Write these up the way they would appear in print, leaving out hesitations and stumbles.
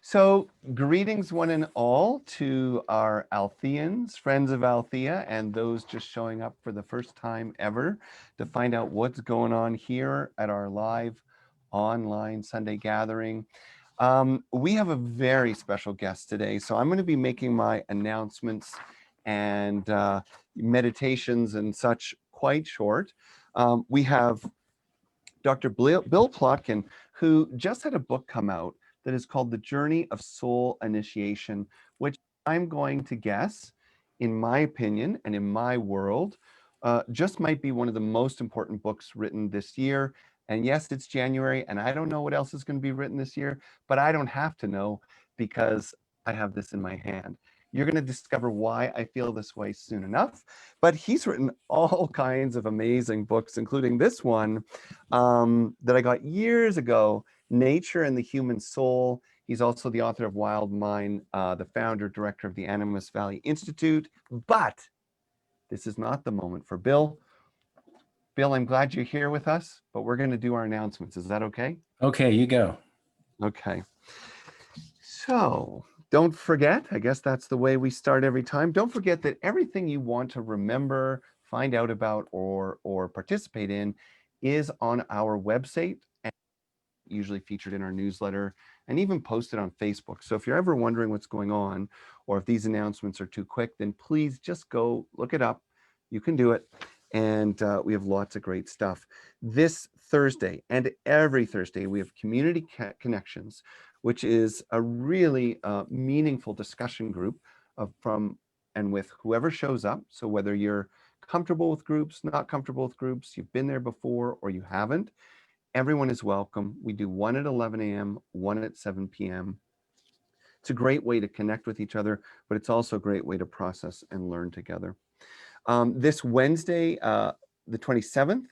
So greetings one and all to our Altheans, friends of Althea, and those just showing up for the first time ever to find out what's going on here at our live online Sunday gathering. We have a very special guest today, so I'm going to be making my announcements and meditations and such quite short. We have Dr. Bill Plotkin, who just had a book come out that is called The Journey of Soul Initiation, which I'm going to guess, in my opinion and in my world, just might be one of the most important books written this year. And yes, it's January, and I don't know what else is going to be written this year, but I don't have to know because I have this in my hand. You're going to discover why I feel this way soon enough. But he's written all kinds of amazing books, including this one that I got years ago, Nature and the Human Soul. He's also the author of Wild Mind, the founder, director of the Animas Valley Institute. But this is not the moment for Bill. Bill, I'm glad you're here with us, but we're going to do our announcements. Is that okay? Okay, you go. Okay. So don't forget, I guess that's the way we start every time. Don't forget that everything you want to remember, find out about, or participate in is on our website, and usually featured in our newsletter and even posted on Facebook. So if you're ever wondering what's going on, or if these announcements are too quick, then please just go look it up. You can do it. And we have lots of great stuff. This Thursday and every Thursday, we have Community Connections, which is a really meaningful discussion group from and with whoever shows up. So whether you're comfortable with groups, not comfortable with groups, you've been there before or you haven't, everyone is welcome. We do one at 11 a.m., one at 7 p.m. It's a great way to connect with each other, but it's also a great way to process and learn together. This Wednesday, the 27th,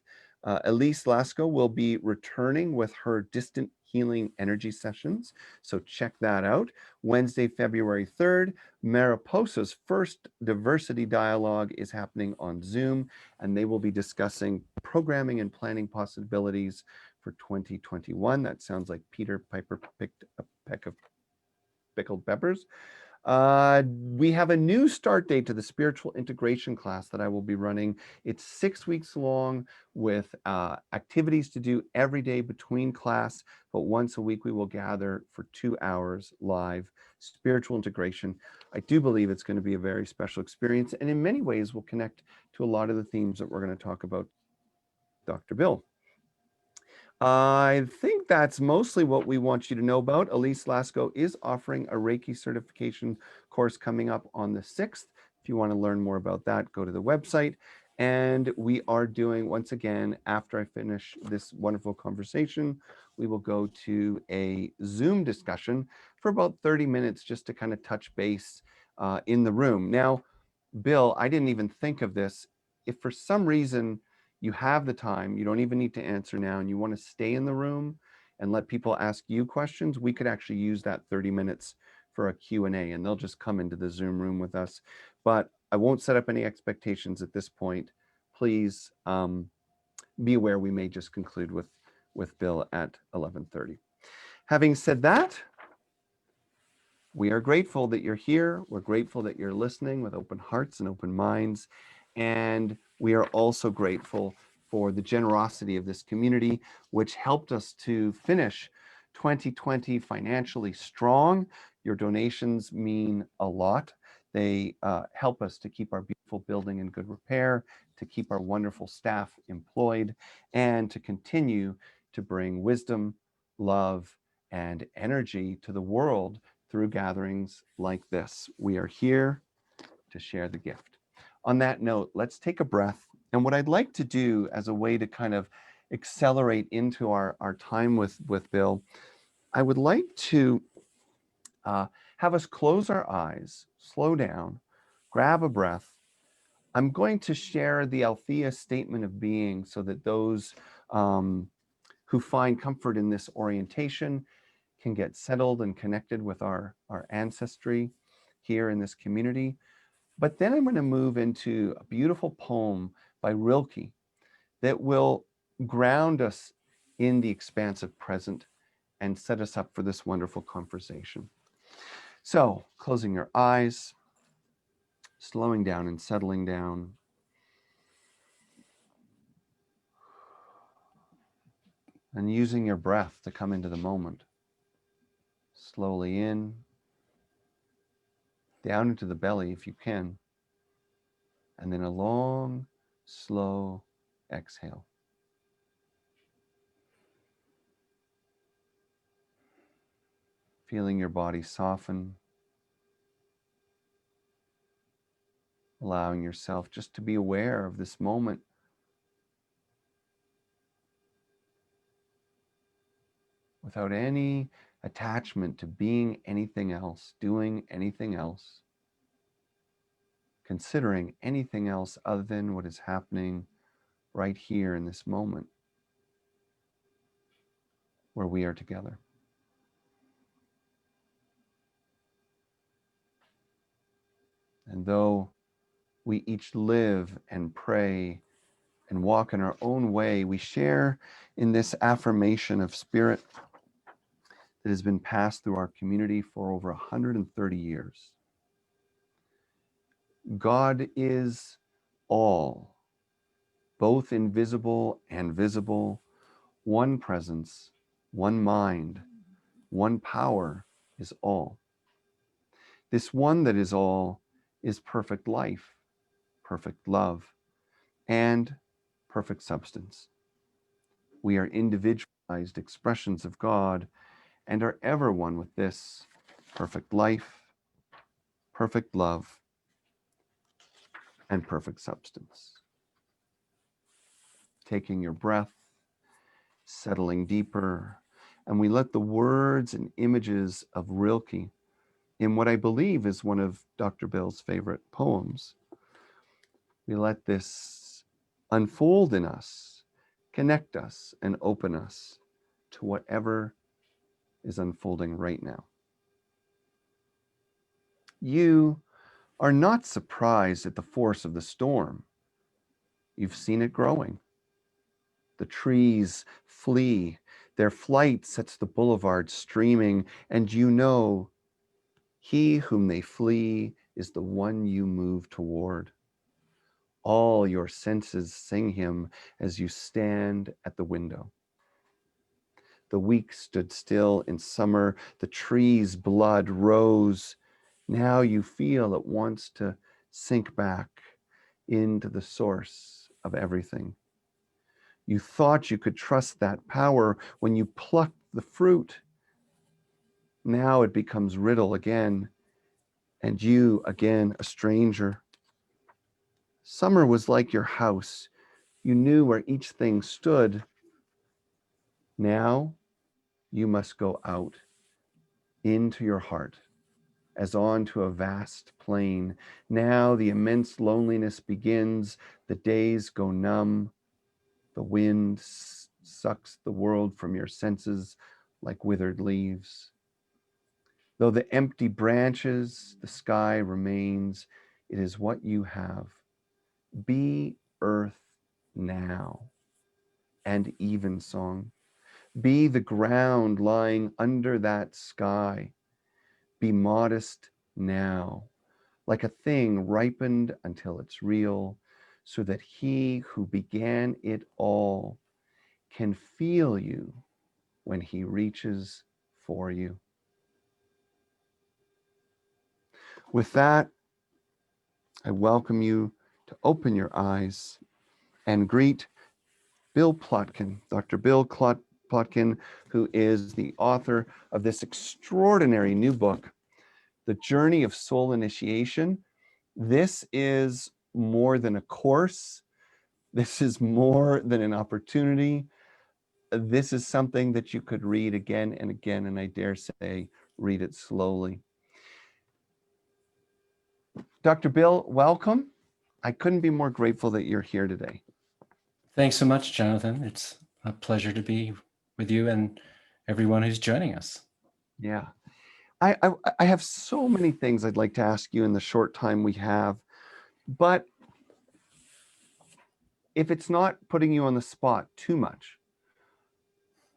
Elise Lasco will be returning with her distant healing energy sessions. So check that out. Wednesday, February 3rd, Mariposa's first diversity dialogue is happening on Zoom, and they will be discussing programming and planning possibilities for 2021. That sounds like Peter Piper picked a peck of pickled peppers. We have a new start date to the spiritual integration class that I will be running. It's 6 weeks long with activities to do every day between class, but once a week we will gather for 2 hours live. Spiritual integration. I do believe it's going to be a very special experience, and in many ways will connect to a lot of the themes that we're going to talk about, Dr. Bill. I think that's mostly what we want you to know about. Elise Lasco is offering a Reiki certification course coming up on the 6th. If you want to learn more about that, go to the website. And we are doing, once again, after I finish this wonderful conversation, we will go to a Zoom discussion for about 30 minutes just to kind of touch base in the room. Now, Bill, I didn't even think of this. If for some reason you have the time, you don't even need to answer now, and you want to stay in the room and let people ask you questions, we could actually use that 30 minutes for a Q&A, and they'll just come into the Zoom room with us. But I won't set up any expectations at this point. Please be aware we may just conclude with Bill at 11:30. Having said that, we are grateful that you're here. We're grateful that you're listening with open hearts and open minds. And we are also grateful for the generosity of this community, which helped us to finish 2020 financially strong. Your donations mean a lot. They help us to keep our beautiful building in good repair, to keep our wonderful staff employed, and to continue to bring wisdom, love, and energy to the world through gatherings like this. We are here to share the gift. On that note, let's take a breath. And what I'd like to do as a way to kind of accelerate into our time with Bill, I would like to have us close our eyes, slow down, grab a breath. I'm going to share the Althea statement of being so that those who find comfort in this orientation can get settled and connected with our ancestry here in this community. But then I'm going to move into a beautiful poem by Rilke that will ground us in the expansive present and set us up for this wonderful conversation. So, closing your eyes, slowing down and settling down. And using your breath to come into the moment. Slowly in, down into the belly if you can, and then a long, slow exhale. Feeling your body soften, allowing yourself just to be aware of this moment. Without any attachment to being anything else, doing anything else, considering anything else other than what is happening right here in this moment where we are together. And though we each live and pray and walk in our own way, we share in this affirmation of spirit that has been passed through our community for over 130 years. God is all, both invisible and visible, one presence, one mind, one power is all. This one that is all is perfect life, perfect love, and perfect substance. We are individualized expressions of God and are ever one with this perfect life, perfect love, and perfect substance. Taking your breath, settling deeper, and we let the words and images of Rilke, in what I believe is one of Dr. Bill's favorite poems, we let this unfold in us, connect us, and open us to whatever is unfolding right now. You are not surprised at the force of the storm. You've seen it growing. The trees flee. Their flight sets the boulevard streaming, and you know he whom they flee is the one you move toward. All your senses sing him as you stand at the window. The week stood still in summer. The tree's blood rose. Now you feel it wants to sink back into the source of everything. You thought you could trust that power when you plucked the fruit. Now it becomes riddle again, and you again a stranger. Summer was like your house. You knew where each thing stood. Now you must go out into your heart as onto a vast plain. Now the immense loneliness begins. The days go numb. The wind sucks the world from your senses like withered leaves. Though the empty branches, the sky remains. It is what you have. Be earth now and evensong. Be the ground lying under that sky. Be modest now, like a thing ripened until it's real, so that he who began it all can feel you when he reaches for you. With that, I welcome you to open your eyes and greet Bill Plotkin, Dr. Bill Plotkin, who is the author of this extraordinary new book, The Journey of Soul Initiation. This is more than a course. This is more than an opportunity. This is something that you could read again and again, and I dare say, read it slowly. Dr. Bill, welcome. I couldn't be more grateful that you're here today. Thanks so much, Jonathan. It's a pleasure to be with you and everyone who's joining us. Yeah. I have so many things I'd like to ask you in the short time we have, but if it's not putting you on the spot too much,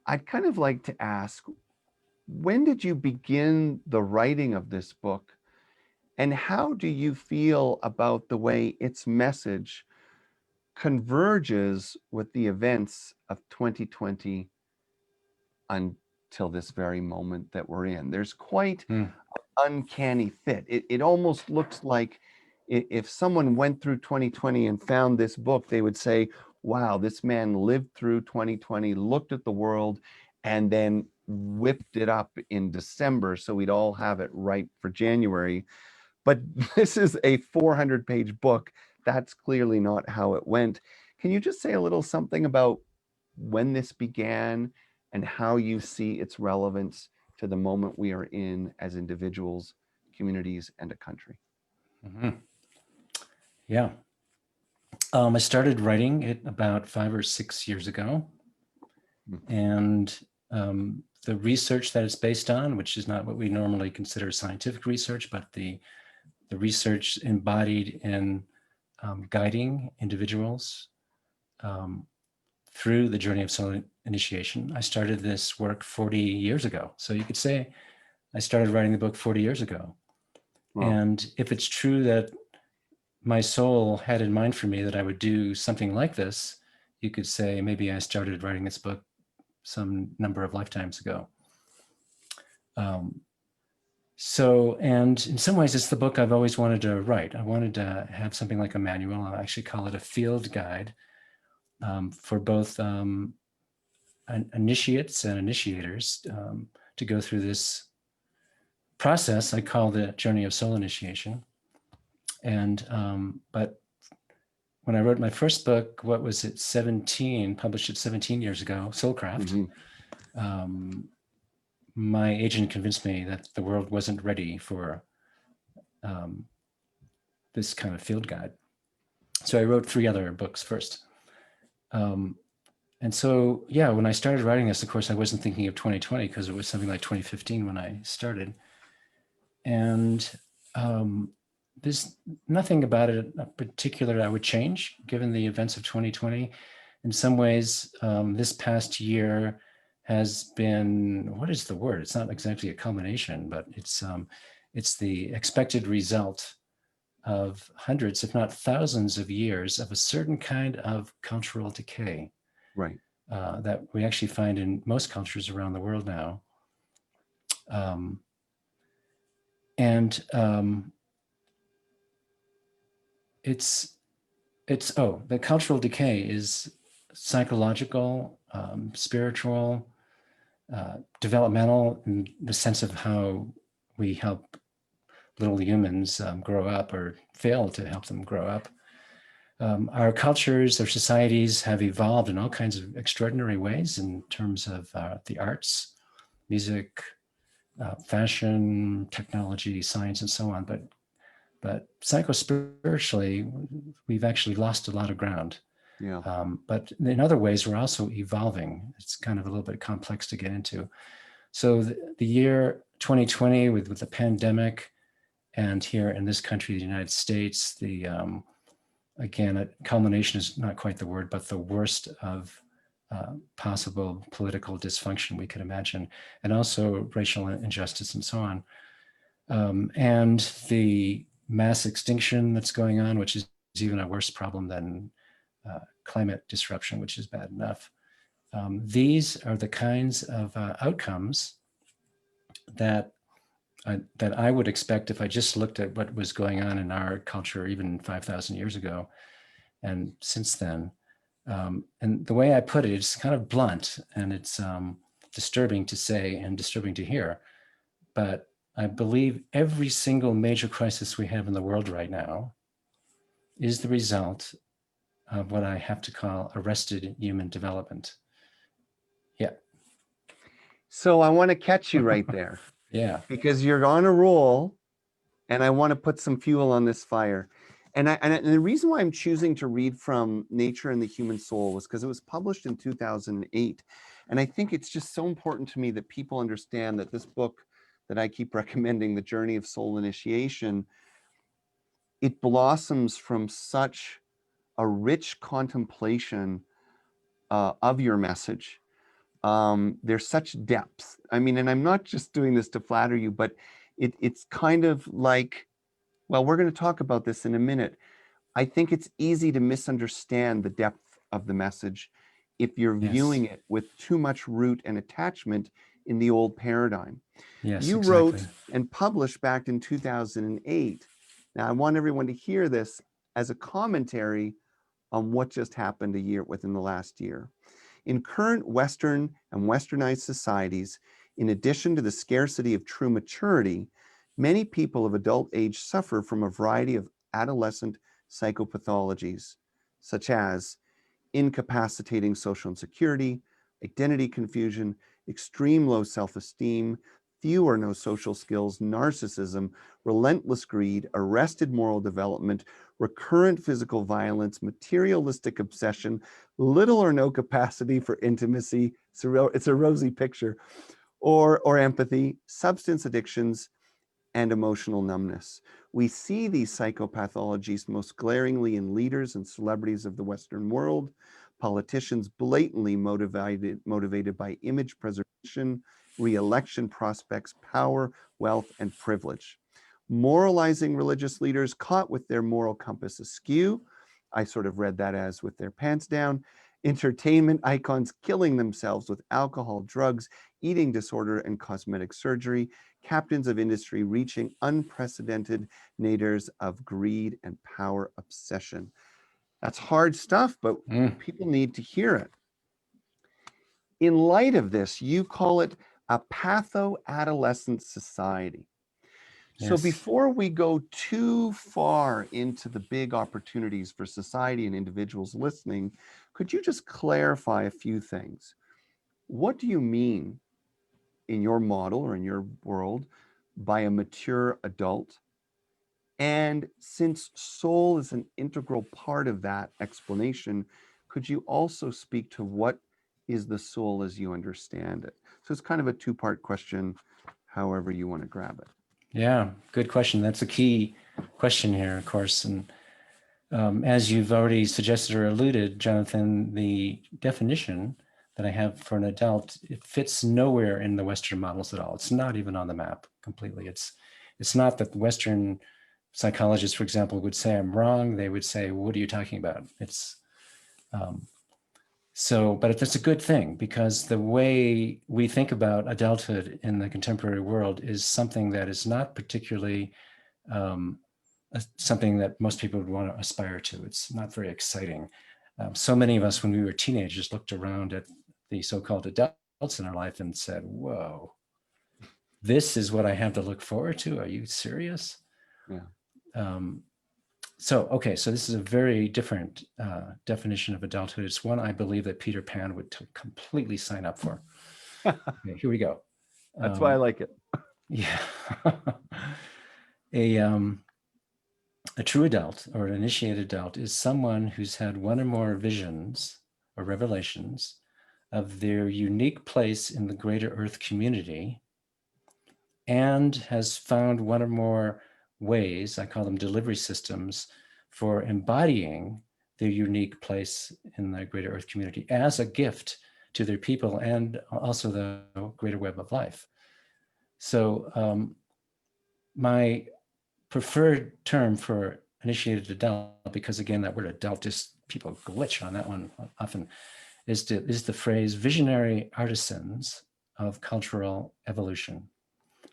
I'd kind of like to ask, when did you begin the writing of this book? And how do you feel about the way its message converges with the events of 2020 until this very moment that we're in? There's quite Mm. uncanny fit. It almost looks like if someone went through 2020 and found this book, they would say, wow, this man lived through 2020, looked at the world, and then whipped it up in December so we'd all have it right for January. But this is a 400-page book. That's clearly not how it went. Can you just say a little something about when this began and how you see its relevance to the moment we are in as individuals, communities, and a country? Mhm. Yeah. I started writing it about 5 or 6 years ago. And the research that it's based on, which is not what we normally consider scientific research, but the research embodied in guiding individuals through the journey of soul initiation. I started this work 40 years ago. So you could say I started writing the book 40 years ago. Wow. And if it's true that my soul had in mind for me that I would do something like this, you could say maybe I started writing this book some number of lifetimes ago. So, and in some ways, it's the book I've always wanted to write. I wanted to have something like a manual. I actually call it a field guide for both initiates and initiators to go through this process I call the journey of soul initiation. And, but when I wrote my first book, what was it, 17, published it 17 years ago, Soulcraft, my agent convinced me that the world wasn't ready for this kind of field guide. So I wrote 3 other books first. And so, yeah, when I started writing this, of course, I wasn't thinking of 2020 because it was something like 2015 when I started. And there's nothing about it in particular I would change given the events of 2020. In some ways, this past year has been, what is the word? It's not exactly a culmination, but it's the expected result of hundreds, if not thousands of years of a certain kind of cultural decay. Right. That we actually find in most cultures around the world now. The cultural decay is psychological, spiritual, developmental, in the sense of how we help little humans grow up or fail to help them grow up. Our cultures, our societies have evolved in all kinds of extraordinary ways in terms of the arts, music, fashion, technology, science, and so on. But psychospiritually, we've actually lost a lot of ground. Yeah. But in other ways, we're also evolving. It's kind of a little bit complex to get into. So the year 2020 with the pandemic, and here in this country, the United States, again, a culmination is not quite the word, but the worst of possible political dysfunction we could imagine, and also racial injustice and so on. And the mass extinction that's going on, which is even a worse problem than climate disruption, which is bad enough. These are the kinds of outcomes that I would expect if I just looked at what was going on in our culture even 5,000 years ago and since then. And the way I put it, it's kind of blunt and it's disturbing to say and disturbing to hear. But I believe every single major crisis we have in the world right now is the result of what I have to call arrested human development. Yeah. So I want to catch you right there. Yeah. Because you're on a roll and I want to put some fuel on this fire. And the reason why I'm choosing to read from Nature and the Human Soul was because it was published in 2008. And I think it's just so important to me that people understand that this book that I keep recommending, The Journey of Soul Initiation, it blossoms from such a rich contemplation of your message, There's such depth. I mean, and I'm not just doing this to flatter you, but it's kind of like, well, we're going to talk about this in a minute. I think it's easy to misunderstand the depth of the message if you're Yes. viewing it with too much root and attachment in the old paradigm. Yes, You exactly. wrote and published back in 2008. Now, I want everyone to hear this as a commentary on what just happened a year within the last year. In current Western and Westernized societies, in addition to the scarcity of true maturity, many people of adult age suffer from a variety of adolescent psychopathologies, such as incapacitating social insecurity, identity confusion, extreme low self-esteem, few or no social skills, narcissism, relentless greed, arrested moral development, recurrent physical violence, materialistic obsession, little or no capacity for intimacy. It's a rosy picture, or empathy, substance addictions, and emotional numbness. We see these psychopathologies most glaringly in leaders and celebrities of the Western world, politicians blatantly motivated by image preservation, re-election prospects, power, wealth, and privilege. Moralizing religious leaders caught with their moral compass askew. I sort of read that as with their pants down. Entertainment icons killing themselves with alcohol, drugs, eating disorder, and cosmetic surgery. Captains of industry reaching unprecedented natures of greed and power obsession. That's hard stuff, but people need to hear it. In light of this, you call it a patho-adolescent society. So Yes. before we go too far into the big opportunities for society and individuals listening, could you just clarify a few things? What do you mean in your model or in your world by a mature adult? And since soul is an integral part of that explanation, could you also speak to what is the soul as you understand it? So it's kind of a two-part question, however you want to grab it. Yeah, good question. That's a key question here, of course. And as you've already suggested or alluded, Jonathan, the definition that I have for an adult, it fits nowhere in the Western models at all. It's not even on the map completely. It's not that Western psychologists, for example, would say I'm wrong. They would say, what are you talking about? But that's a good thing, because the way we think about adulthood in the contemporary world is something that is not particularly something that most people would want to aspire to. It's not very exciting. So many of us, when we were teenagers, looked around at the so-called adults in our life and said, whoa, this is what I have to look forward to? Are you serious? Yeah. So this is a very different definition of adulthood. It's one I believe that Peter Pan would completely sign up for. Okay, here we go. That's why I like it. Yeah. A true adult or an initiated adult is someone who's had one or more visions or revelations of their unique place in the greater Earth community and has found one or more ways, I call them delivery systems, for embodying their unique place in the greater Earth community as a gift to their people and also the greater web of life. So my preferred term for initiated adult, because again, that word adult, just people glitch on that one often, is the phrase visionary artisans of cultural evolution.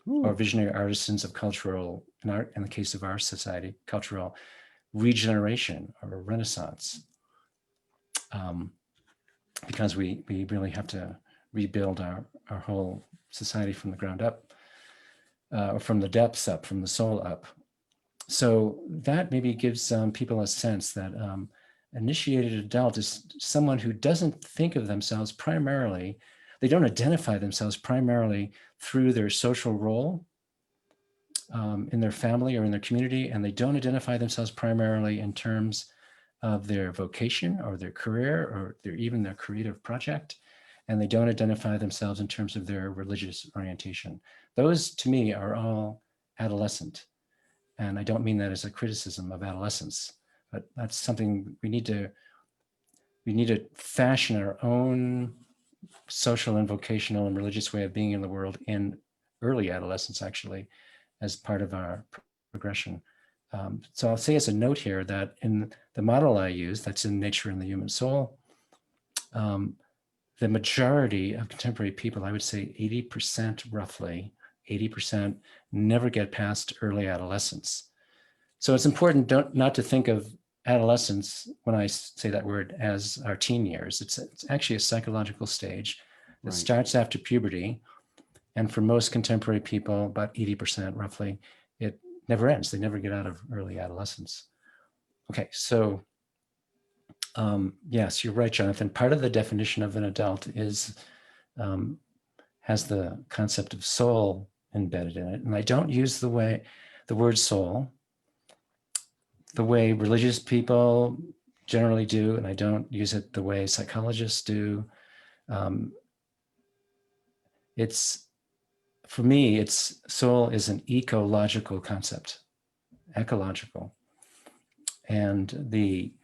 Ooh. Or visionary artisans of cultural, in the case of our society, cultural regeneration or renaissance. Because we really have to rebuild our whole society from the ground up, or from the depths up, from the soul up. So that maybe gives people a sense that initiated adult is someone who doesn't think of themselves primarily, they don't identify themselves primarily through their social role in their family or in their community, and they don't identify themselves primarily in terms of their vocation or their career or even their creative project, and they don't identify themselves in terms of their religious orientation. Those, to me, are all adolescent. And I don't mean that as a criticism of adolescence, but that's something we need to fashion our own social and vocational and religious way of being in the world in early adolescence, actually, as part of our progression. So I'll say as a note here that in the model I use, that's in Nature and the Human Soul, the majority of contemporary people, I would say 80% roughly, 80% never get past early adolescence. So it's important not to think of adolescence, when I say that word, as our teen years. It's actually a psychological stage that starts after puberty. And for most contemporary people, about 80% roughly, it never ends. They never get out of early adolescence. Okay, so yes, you're right, Jonathan. Part of the definition of an adult is has the concept of soul embedded in it. And I don't use the word soul the way religious people generally do, and I don't use it the way psychologists do. For me, soul is an ecological concept, ecological. And the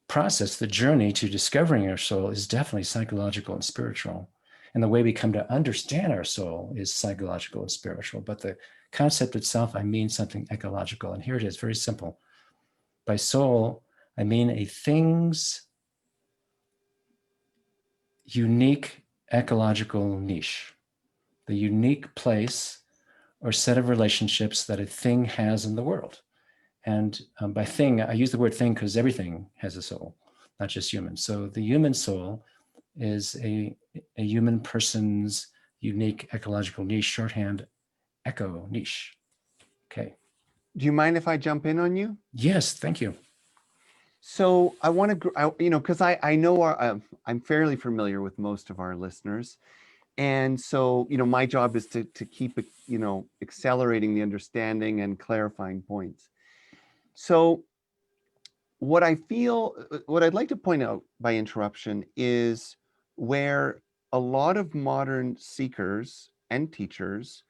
process, the journey to discovering our soul is definitely psychological and spiritual. And the way we come to understand our soul is psychological and spiritual. But the concept itself, I mean something ecological. And here it is, very simple. By soul, I mean a thing's unique ecological niche, the unique place or set of relationships that a thing has in the world. And by thing, I use the word thing because everything has a soul, not just humans. So the human soul is a human person's unique ecological niche, shorthand echo niche. Okay. Do you mind if I jump in on you? Yes, thank you. So I want to, because I know I'm fairly familiar with most of our listeners. And so, my job is to keep, accelerating the understanding and clarifying points. So what I'd like to point out by interruption is where a lot of modern seekers and teachers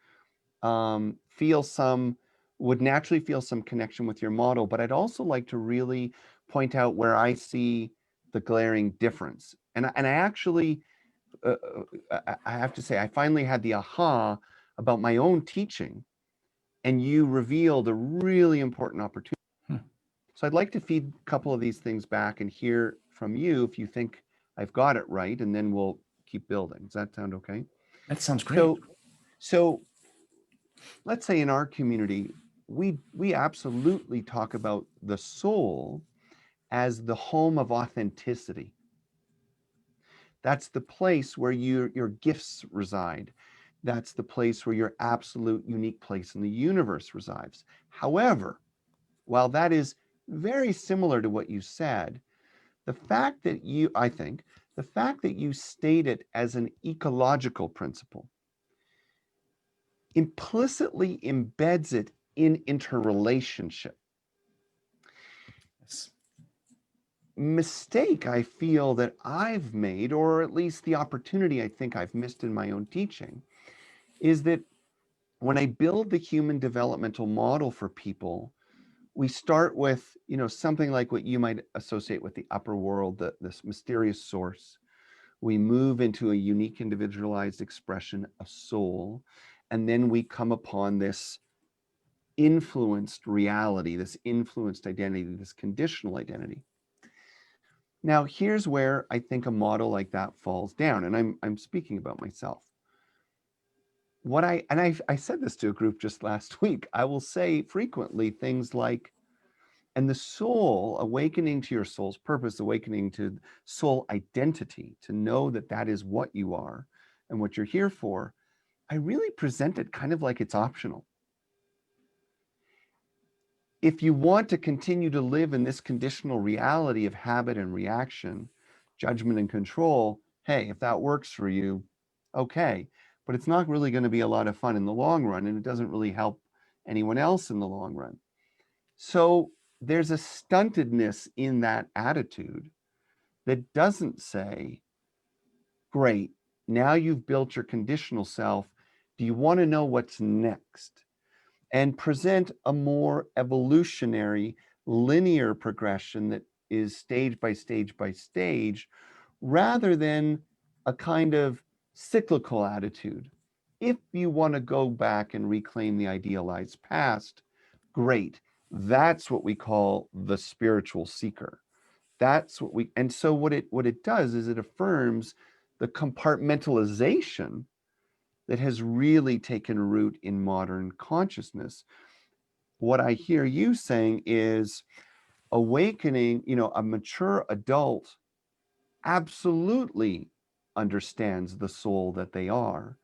would naturally feel some connection with your model, but I'd also like to really point out where I see the glaring difference. And I actually, I have to say, I finally had the aha about my own teaching, and you revealed a really important opportunity. So I'd like to feed a couple of these things back and hear from you if you think I've got it right, and then we'll keep building. Does that sound okay? That sounds great. So let's say in our community, we absolutely talk about the soul as the home of authenticity. That's the place where your gifts reside. That's the place where your absolute unique place in the universe resides. However, while that is very similar to what you said, the fact that you state it as an ecological principle implicitly embeds it in interrelationship. Yes. Mistake I feel that I've made, or at least the opportunity I think I've missed in my own teaching, is that when I build the human developmental model for people, we start with, something like what you might associate with the upper world, this mysterious source. We move into a unique individualized expression, a soul, and then we come upon this influenced reality, this influenced identity, this conditional identity. Now, here's where I think a model like that falls down, and I'm speaking about myself. I said this to a group just last week. I will say frequently things like, and the soul, awakening to your soul's purpose, awakening to soul identity, to know that that is what you are and what you're here for, I really present it kind of like it's optional. If you want to continue to live in this conditional reality of habit and reaction, judgment and control, hey, if that works for you, okay. But it's not really going to be a lot of fun in the long run, and it doesn't really help anyone else in the long run. So there's a stuntedness in that attitude that doesn't say, great, now you've built your conditional self. Do you want to know what's next? And present a more evolutionary, linear progression that is stage by stage by stage, rather than a kind of cyclical attitude. If you want to go back and reclaim the idealized past, great. That's what we call the spiritual seeker. That's what we, and so what it does is it affirms the compartmentalization that has really taken root in modern consciousness. What I hear you saying is awakening, a mature adult absolutely understands the soul that they are.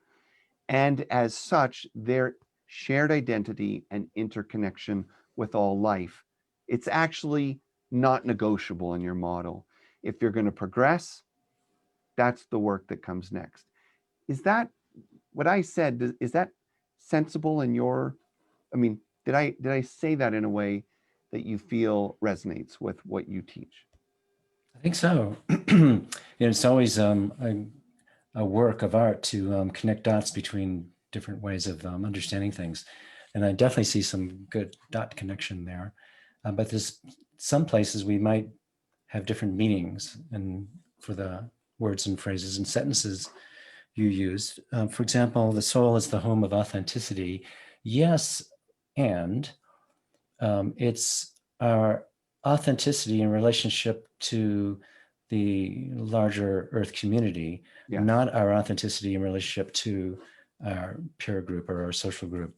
And as such, their shared identity and interconnection with all life, it's actually not negotiable in your model. If you're going to progress, that's the work that comes next. Is that what I said? Is that sensible in your, I mean, did I say that in a way that you feel resonates with what you teach? I think so. It's always a work of art to connect dots between different ways of understanding things. And I definitely see some good dot connection there. But there's some places we might have different meanings and for the words and phrases and sentences you used. For example, the soul is the home of authenticity. Yes, and it's our authenticity in relationship to the larger Earth community, Yes. not our authenticity in relationship to our peer group or our social group.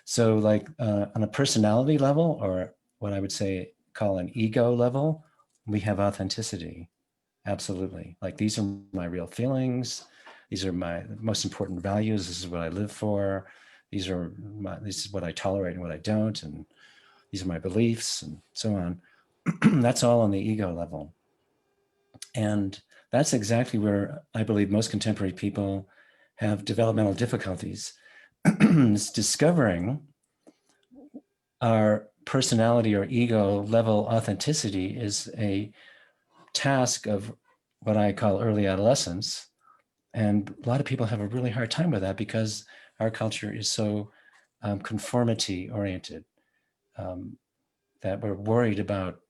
So like on a personality level, or what I would say call an ego level, we have authenticity. Absolutely. Like these are my real feelings. These are my most important values. This is what I live for. This is what I tolerate and what I don't. And these are my beliefs and so on. That's all on the ego level. And that's exactly where I believe most contemporary people have developmental difficulties. It's discovering our personality or ego level authenticity is a task of what I call early adolescence. And a lot of people have a really hard time with that because our culture is so conformity oriented, that we're worried about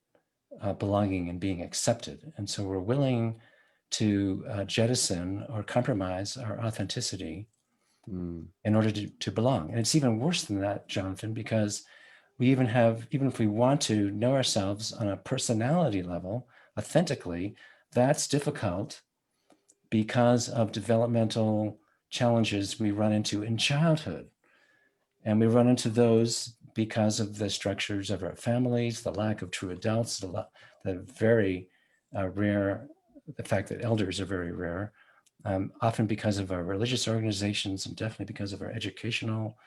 belonging and being accepted. And so we're willing to jettison or compromise our authenticity in order to belong. And it's even worse than that, Jonathan, because we even if we want to know ourselves on a personality level authentically, that's difficult because of developmental challenges we run into in childhood. And we run into those because of the structures of our families, the lack of true adults, the very rare, the fact that elders are very rare, often because of our religious organizations and definitely because of our educational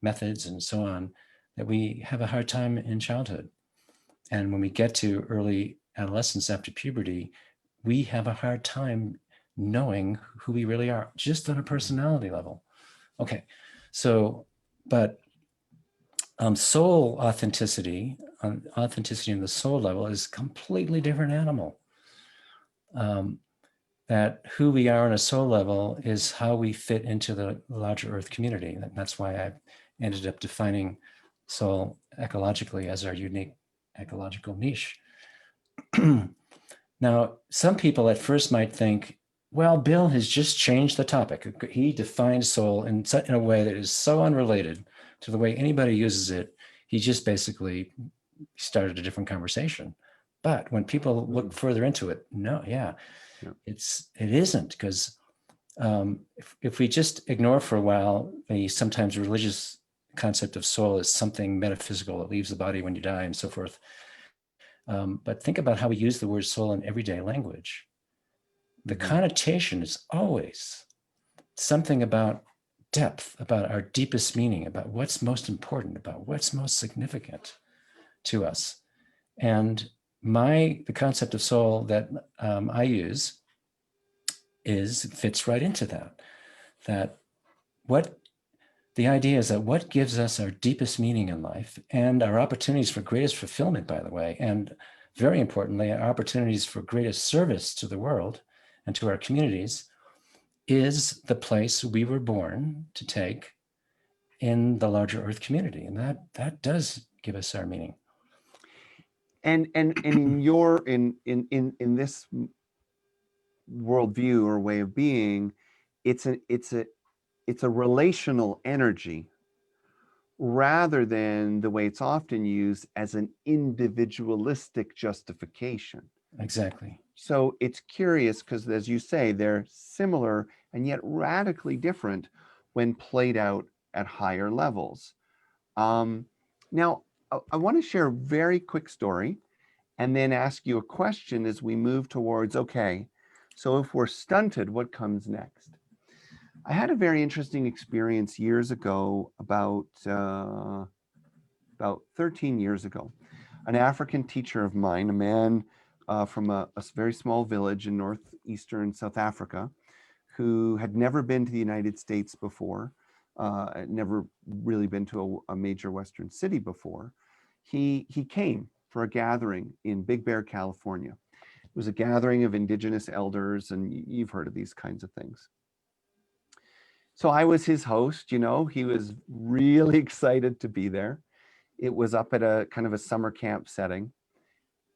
methods and so on, that we have a hard time in childhood. And when we get to early adolescence after puberty, we have a hard time knowing who we really are, just on a personality level. Okay, so, but soul authenticity, authenticity in the soul level is a completely different animal. That who we are on a soul level is how we fit into the larger Earth community. And that's why I ended up defining soul ecologically as our unique ecological niche. Now, some people at first might think, well, Bill has just changed the topic. He defined soul in a way that is so unrelated to the way anybody uses it. He just basically started a different conversation. But when people look further into it, it isn't, because if we just ignore for a while the sometimes religious concept of soul as something metaphysical that leaves the body when you die and so forth, but think about how we use the word soul in everyday language. The connotation is always something about depth, about our deepest meaning, about what's most important, about what's most significant to us. And the concept of soul that I use fits right into that. The idea is that what gives us our deepest meaning in life and our opportunities for greatest fulfillment, by the way, and very importantly, our opportunities for greatest service to the world and to our communities, is the place we were born to take in the larger Earth community. And that does give us our meaning. And in your in this worldview or way of being, it's a relational energy rather than the way it's often used as an individualistic justification. Exactly. So it's curious because, as you say, they're similar and yet radically different when played out at higher levels. Now, I want to share a very quick story and then ask you a question as we move towards, okay, so if we're stunted, what comes next? I had a very interesting experience years ago, about 13 years ago. An African teacher of mine, a man from a very small village in northeastern South Africa, who had never been to the United States before, never really been to a major Western city before. He came for a gathering in Big Bear, California. It was a gathering of indigenous elders, and you've heard of these kinds of things. So I was his host, you know, he was really excited to be there. It was up at a kind of a summer camp setting.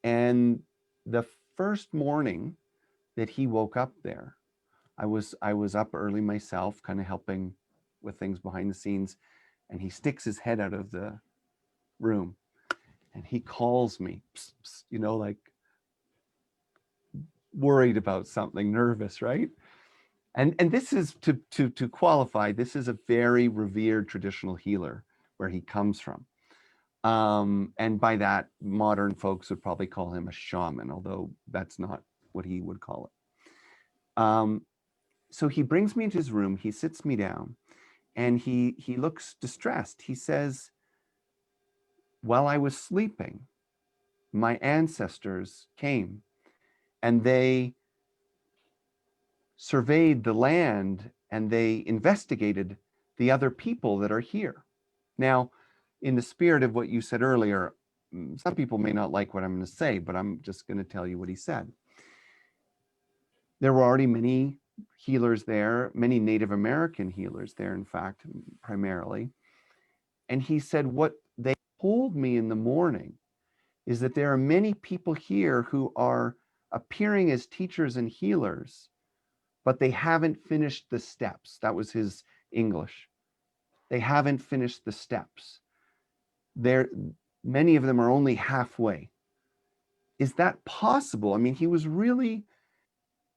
And the first morning that he woke up there, I was up early myself, kind of helping with things behind the scenes, and he sticks his head out of the room and he calls me, psst, psst, you know, like worried about something, nervous, right? And this is to qualify, this is a very revered traditional healer where he comes from. And by that, modern folks would probably call him a shaman, although that's not what he would call it. So he brings me into his room, he sits me down, and he looks distressed. He says, while I was sleeping, my ancestors came and they surveyed the land and they investigated the other people that are here. Now, in the spirit of what you said earlier, some people may not like what I'm going to say, but I'm just going to tell you what he said. There were already many healers there, many Native American healers there, in fact, primarily. And he said, what they told me in the morning is that there are many people here who are appearing as teachers and healers, but they haven't finished the steps. That was his English. They haven't finished the steps. Many of them are only halfway. Is that possible? I mean, he was really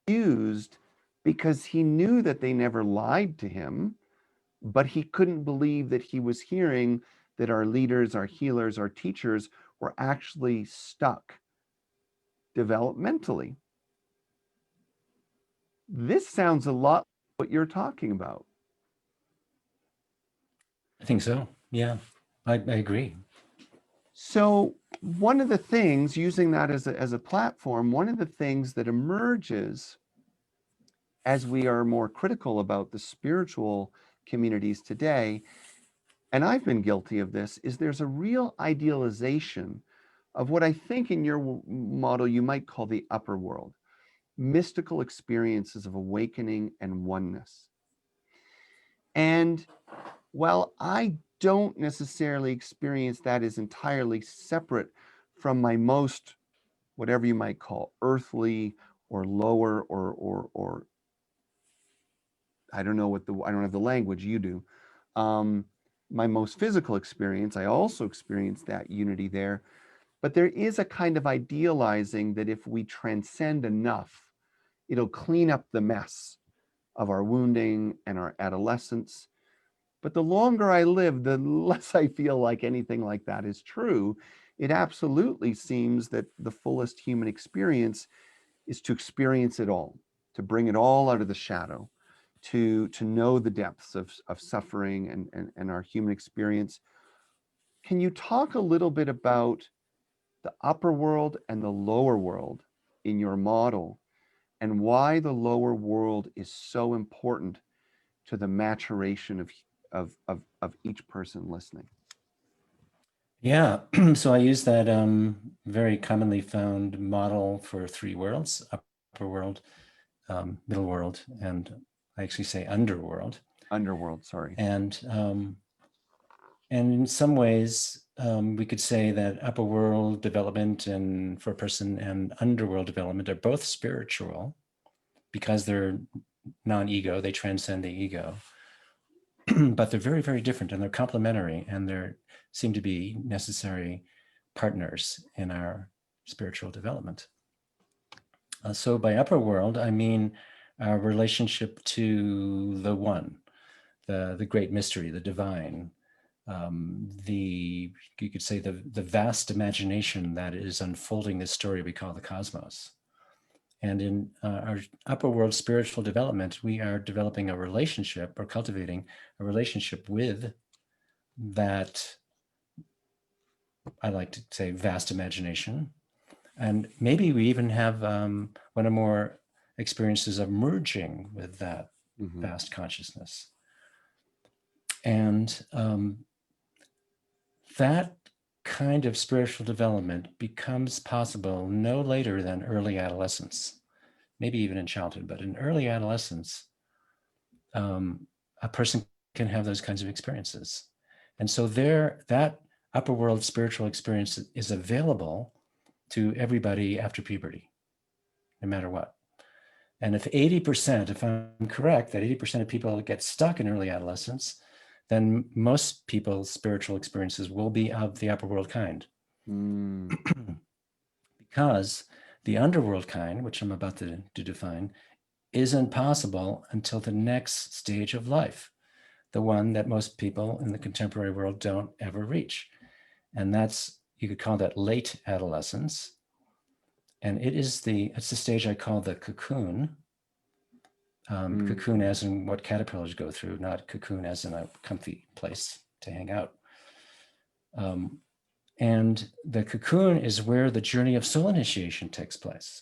confused because he knew that they never lied to him, but he couldn't believe that he was hearing that our leaders, our healers, our teachers were actually stuck developmentally. This sounds a lot like what you're talking about. I think so. Yeah, I agree. So one of the things, using that as a platform, one of the things that emerges as we are more critical about the spiritual communities today, and I've been guilty of this, is there's a real idealization of what I think in your model you might call the upper world, mystical experiences of awakening and oneness. And while I don't necessarily experience that as entirely separate from my most, whatever you might call, earthly or lower or I don't know I don't have the language, you do. My most physical experience, I also experienced that unity there. But there is a kind of idealizing that if we transcend enough, it'll clean up the mess of our wounding and our adolescence. But the longer I live, the less I feel like anything like that is true. It absolutely seems that the fullest human experience is to experience it all, to bring it all out of the shadow, to know the depths of suffering and our human experience. Can you talk a little bit about the upper world and the lower world in your model, and why the lower world is so important to the maturation of each person listening? Yeah, so I use that very commonly found model for three worlds: upper world, middle world, and I actually say underworld. Underworld, sorry. And in some ways, we could say that upper world development and for a person and underworld development are both spiritual, because they're non-ego, they transcend the ego. But they're very, very different, and they're complementary, and they seem to be necessary partners in our spiritual development. So by upper world, I mean our relationship to the one, the great mystery, the divine, you could say the vast imagination that is unfolding this story we call the cosmos. And in our upper world spiritual development, we are developing a relationship or cultivating a relationship with that, I like to say, vast imagination. And maybe we even have one or more experiences of merging with that vast consciousness. And that kind of spiritual development becomes possible no later than early adolescence, maybe even in childhood, but in early adolescence, a person can have those kinds of experiences. And so that upper world spiritual experience is available to everybody after puberty, no matter what. And if 80%, if I'm correct, that 80% of people get stuck in early adolescence, then most people's spiritual experiences will be of the upper world kind. Because the underworld kind, which I'm about to define, isn't possible until the next stage of life, the one that most people in the contemporary world don't ever reach. And that's, you could call that late adolescence. And it's the stage I call the cocoon. Cocoon as in what caterpillars go through, not cocoon as in a comfy place to hang out. And the cocoon is where the journey of soul initiation takes place.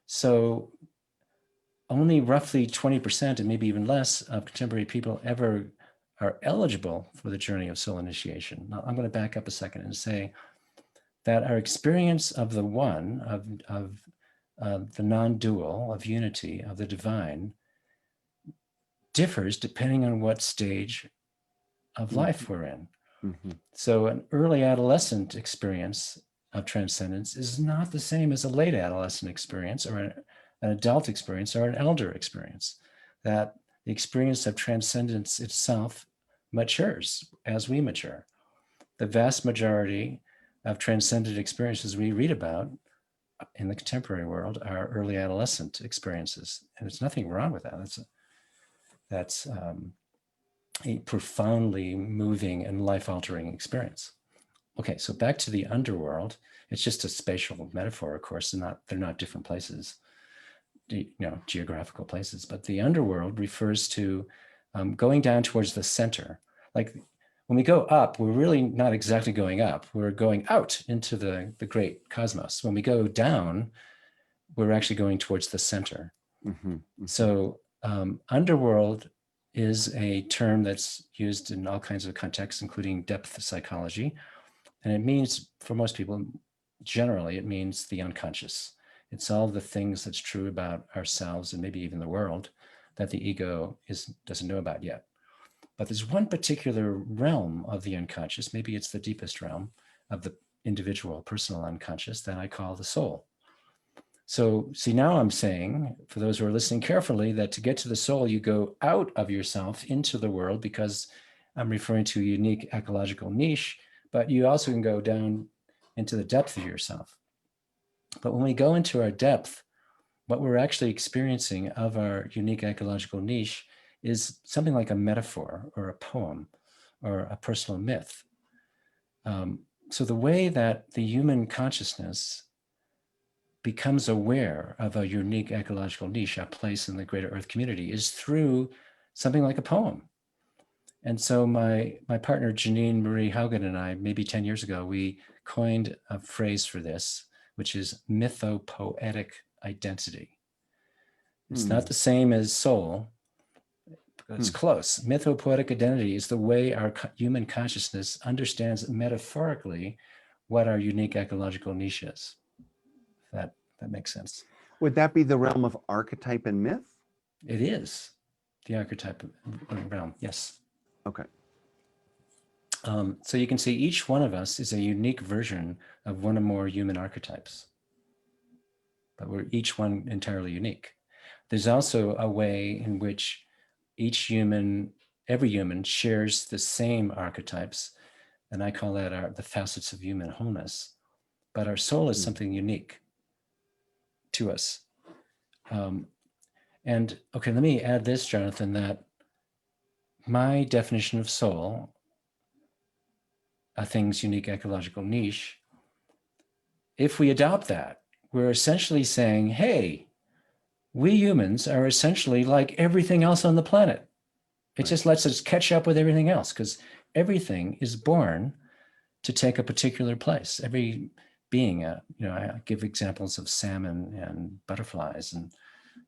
So only roughly 20%, and maybe even less, of contemporary people ever are eligible for the journey of soul initiation. Now, I'm going to back up a second and say that our experience of the one, of the non-dual, of unity, of the divine, differs depending on what stage of life we're in. So an early adolescent experience of transcendence is not the same as a late adolescent experience or an adult experience or an elder experience. That the experience of transcendence itself matures as we mature. The vast majority of transcendent experiences we read about in the contemporary world are early adolescent experiences, and there's nothing wrong with that. That's a profoundly moving and life-altering experience. Okay, so back to the underworld. It's just a spatial metaphor, of course, and they're not different places, geographical places. But the underworld refers to going down towards the center. Like when we go up, we're really not exactly going up. We're going out into the great cosmos. When we go down, we're actually going towards the center. So underworld is a term that's used in all kinds of contexts, including depth psychology. And it means, for most people, generally, it means the unconscious. It's all the things that's true about ourselves and maybe even the world that the ego doesn't know about yet. But there's one particular realm of the unconscious, maybe it's the deepest realm of the individual personal unconscious, that I call the soul. So see, now I'm saying, for those who are listening carefully, that to get to the soul, you go out of yourself into the world, because I'm referring to a unique ecological niche, but you also can go down into the depth of yourself. But when we go into our depth, what we're actually experiencing of our unique ecological niche is something like a metaphor or a poem or a personal myth. So the way that the human consciousness becomes aware of a unique ecological niche, a place in the greater Earth community, is through something like a poem. And so my partner, Janine Marie Haugen, and I, maybe 10 years ago, we coined a phrase for this, which is mythopoetic identity. It's not the same as soul, but it's close. Mythopoetic identity is the way our human consciousness understands metaphorically what our unique ecological niche is. That makes sense. Would that be the realm of archetype and myth? It is the archetype realm, yes. Okay. So you can see each one of us is a unique version of one or more human archetypes, but we're each one entirely unique. there's also a way in which every human shares the same archetypes. And I call that the facets of human wholeness. But our soul is something unique to us. And okay, let me add this, Jonathan, that my definition of soul, a thing's unique ecological niche, if we adopt that, we're essentially saying, hey, we humans are essentially like everything else on the planet. It just lets us catch up with everything else, because everything is born to take a particular place. Every being, I give examples of salmon and butterflies and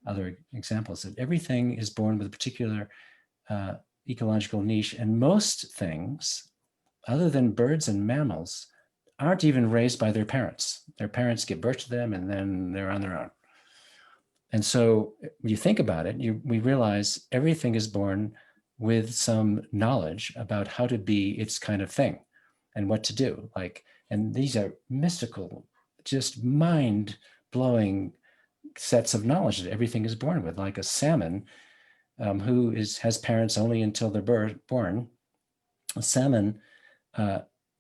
other examples, that everything is born with a particular ecological niche. And most things, other than birds and mammals, aren't even raised by their parents. Their parents give birth to them and then they're on their own. And so when you think about it, we realize everything is born with some knowledge about how to be its kind of thing and what to do. And these are mystical, just mind-blowing sets of knowledge that everything is born with, like a salmon who has parents only until they're born. A salmon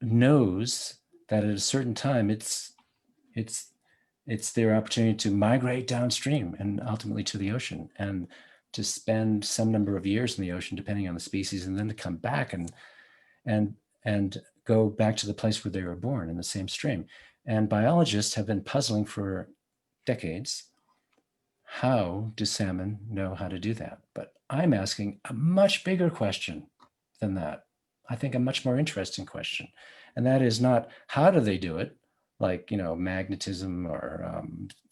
knows that at a certain time it's their opportunity to migrate downstream and ultimately to the ocean, and to spend some number of years in the ocean, depending on the species, and then to come back and go back to the place where they were born in the same stream. And biologists have been puzzling for decades. How do salmon know how to do that? But I'm asking a much bigger question than that. I think a much more interesting question. And that is not how do they do it, like, magnetism or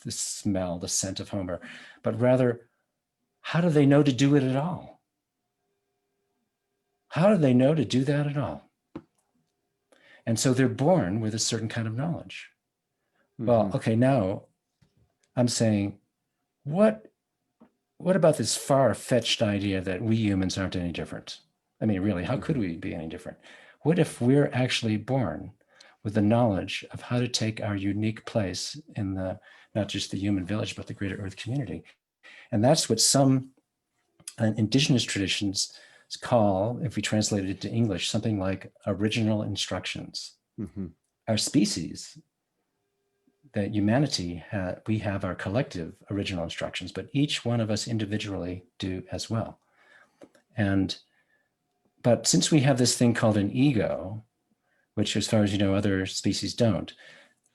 the smell, the scent of Homer, but rather, how do they know to do it at all? How do they know to do that at all? And so they're born with a certain kind of knowledge. Well, okay, now I'm saying, what about this far-fetched idea that we humans aren't any different? I mean, really, how could we be any different? What if we're actually born with the knowledge of how to take our unique place in not just the human village, but the greater Earth community? And that's what some indigenous traditions call, if we translate it into English, something like original instructions. Our species, that humanity, we have our collective original instructions, but each one of us individually do as well. But since we have this thing called an ego, which, as far as you know, other species don't,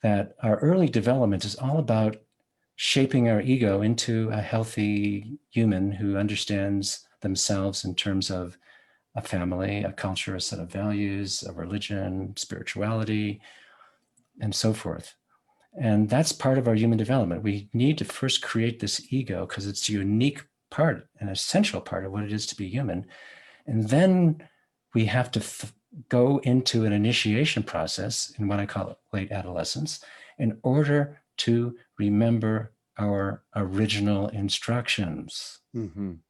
that our early development is all about shaping our ego into a healthy human who understands themselves in terms of a family, a culture, a set of values, a religion, spirituality, and so forth. And that's part of our human development. We need to first create this ego because it's a unique part, an essential part of what it is to be human. And then we have to go into an initiation process in what I call late adolescence in order to remember our original instructions. And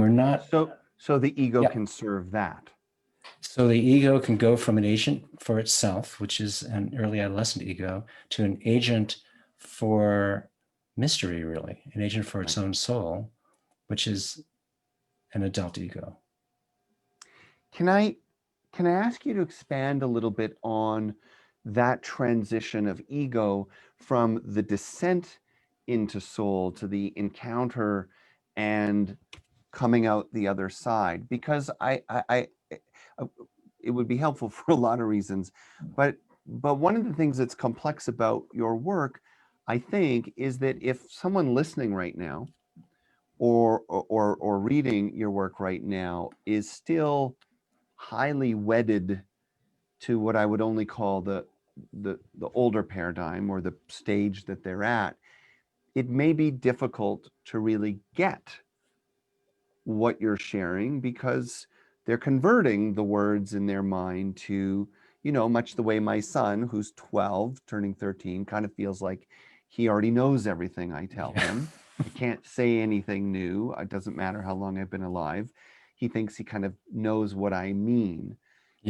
we're not... So the ego can serve that. So the ego can go from an agent for itself, which is an early adolescent ego, to an agent for mystery, really, an agent for its own soul, which is an adult ego. Can I ask you to expand a little bit on that transition of ego from the descent into soul to the encounter and coming out the other side? Because it would be helpful for a lot of reasons, but one of the things that's complex about your work, I think, is that if someone listening right now or reading your work right now is still highly wedded to what I would only call the older paradigm or the stage that they're at, it may be difficult to really get what you're sharing because they're converting the words in their mind to, much the way my son, who's 12, turning 13, kind of feels like he already knows everything I tell him. I can't say anything new. It doesn't matter how long I've been alive. He thinks he kind of knows what I mean.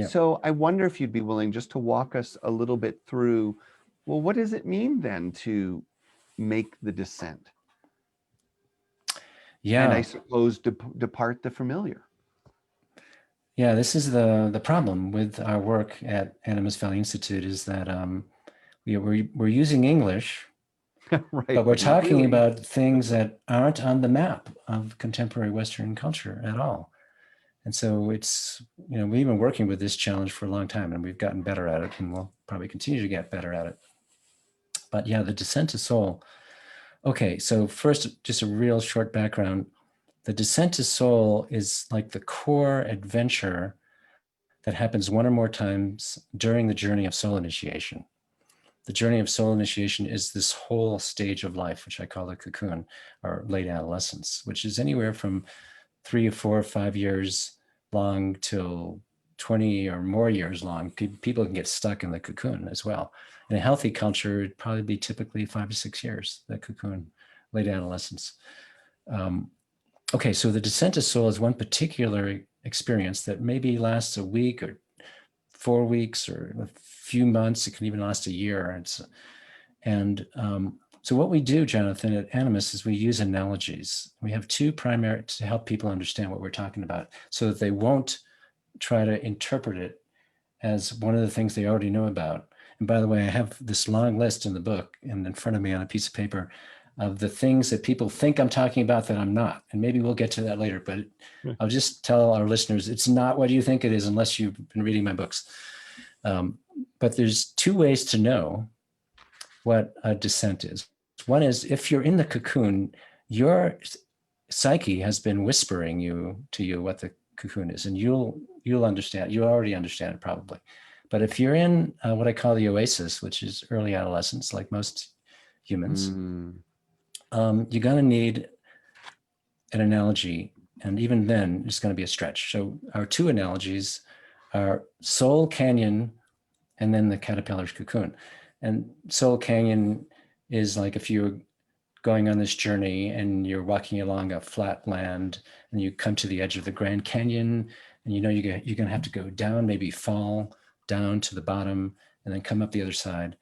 So I wonder if you'd be willing just to walk us a little bit through, well, what does it mean then to make the descent? and I Yeah. suppose depart the familiar. Yeah, this is the problem with our work at Animus Valley Institute is that we're using English, Right, but we're but not talking really. about things that aren't on the map of contemporary Western culture at all. And so it's, we've been working with this challenge for a long time and we've gotten better at it and we'll probably continue to get better at it. But yeah, the descent to soul. Okay, so first, just a real short background. The descent to soul is like the core adventure that happens one or more times during the journey of soul initiation. The journey of soul initiation is this whole stage of life, which I call the cocoon or late adolescence, which is anywhere from 3 or 4 or 5 years long till 20 or more years long. People can get stuck in the cocoon as well. In a healthy culture, it'd probably be typically 5 to 6 years, the cocoon, late adolescence. Okay, so the descent to soul is one particular experience that maybe lasts a week or 4 weeks or a few months. It can even last a year. So what we do, Jonathan, at Animus is we use analogies. We have two primary to help people understand what we're talking about so that they won't try to interpret it as one of the things they already know about. And by the way, I have this long list in the book and in front of me on a piece of paper of the things that people think I'm talking about that I'm not. And maybe we'll get to that later, but I'll just tell our listeners, it's not what you think it is unless you've been reading my books. But there's two ways to know what a descent is. One is if you're in the cocoon, your psyche has been whispering to you what the cocoon is, and you'll understand. You already understand it probably. But if you're in what I call the oasis, which is early adolescence, like most humans, you're going to need an analogy, and even then, it's going to be a stretch. So our two analogies are Soul Canyon and then the caterpillar's cocoon. And Soul Canyon is like if you're going on this journey and you're walking along a flat land and you come to the edge of the Grand Canyon and you're going to have to go down, maybe fall down to the bottom and then come up the other side.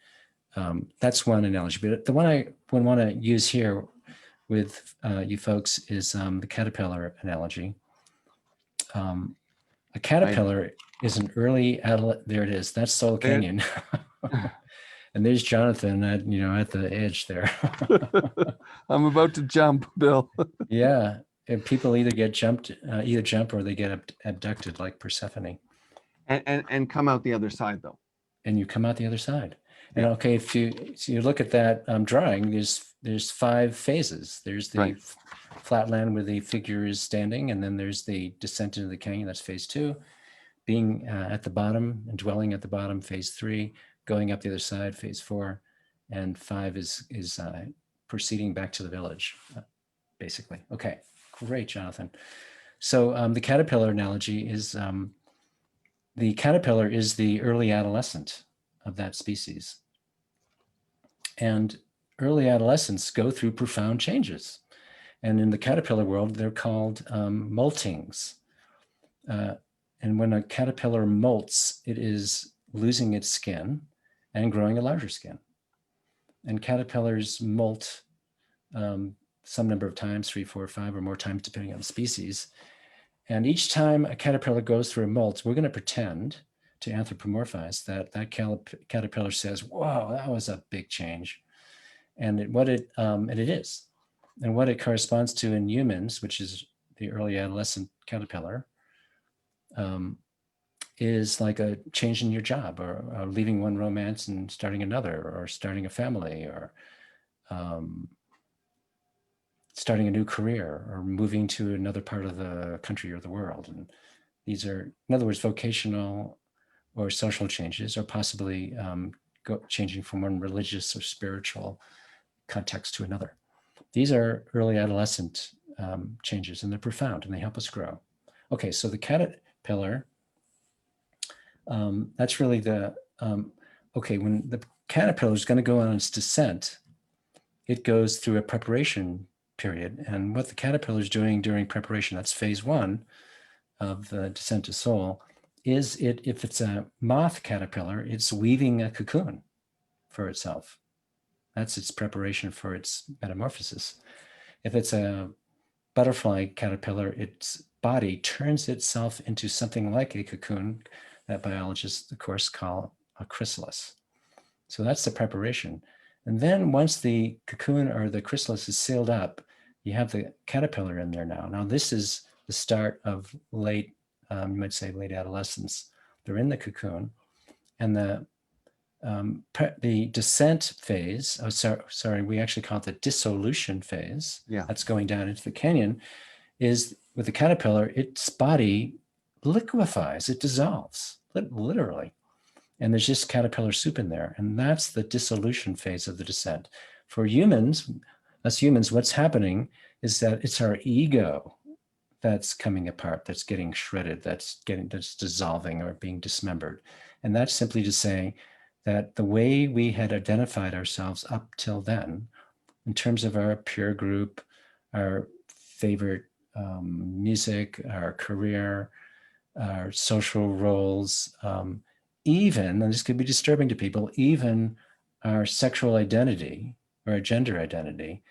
That's one analogy. But the one I would want to use here with you folks is the caterpillar analogy. A caterpillar is an early adolescent. There it is. That's Soul Canyon. And there's Jonathan at the edge there. I'm about to jump, Bill. Yeah. And people either jump or they get abducted like Persephone. And come out the other side though. And you come out the other side. Yeah. And okay, if you look at that drawing, there's 5 phases. There's the flat land where the figure is standing, and then there's the descent into the canyon, that's phase 2. Being at the bottom and dwelling at the bottom, phase 3. Going up the other side, phase 4, and 5 is proceeding back to the village, basically. Okay, great, Jonathan. So the caterpillar analogy is the caterpillar is the early adolescent of that species. And early adolescents go through profound changes. And in the caterpillar world, they're called moltings. And when a caterpillar molts, it is losing its skin and growing a larger skin. And caterpillars molt some number of times, 3, 4, 5, or more times, depending on the species. And each time a caterpillar goes through a molt, we're going to pretend to anthropomorphize that caterpillar says, "Wow, that was a big change," and it is. And what it corresponds to in humans, which is the early adolescent caterpillar, is like a change in your job, or leaving one romance and starting another, or starting a family, or starting a new career, or moving to another part of the country or the world. And these are, in other words, vocational or social changes, or possibly changing from one religious or spiritual context to another. These are early adolescent changes, and they're profound, and they help us grow. Okay, so the caterpillar, that's really the, when the caterpillar is going to go on its descent, it goes through a preparation period. And what the caterpillar is doing during preparation, that's phase 1 of the descent to soul, is if it's a moth caterpillar, it's weaving a cocoon for itself. That's its preparation for its metamorphosis. If it's a butterfly caterpillar, its body turns itself into something like a cocoon that biologists, of course, call a chrysalis. So that's the preparation. And then once the cocoon or the chrysalis is sealed up, you have the caterpillar in there now. Now this is the start of late, you might say late adolescence. They're in the cocoon, and the descent phase, sorry, we actually call it the dissolution phase. Yeah. That's going down into the canyon, is with the caterpillar, its body liquefies, it dissolves, literally. And there's just caterpillar soup in there. And that's the dissolution phase of the descent. For humans, us humans, what's happening is that it's our ego that's coming apart, that's getting shredded, that's dissolving or being dismembered. And that's simply to say that the way we had identified ourselves up till then, in terms of our peer group, our favorite music, our career, our social roles, even, and this could be disturbing to people, even our sexual identity or our gender identity,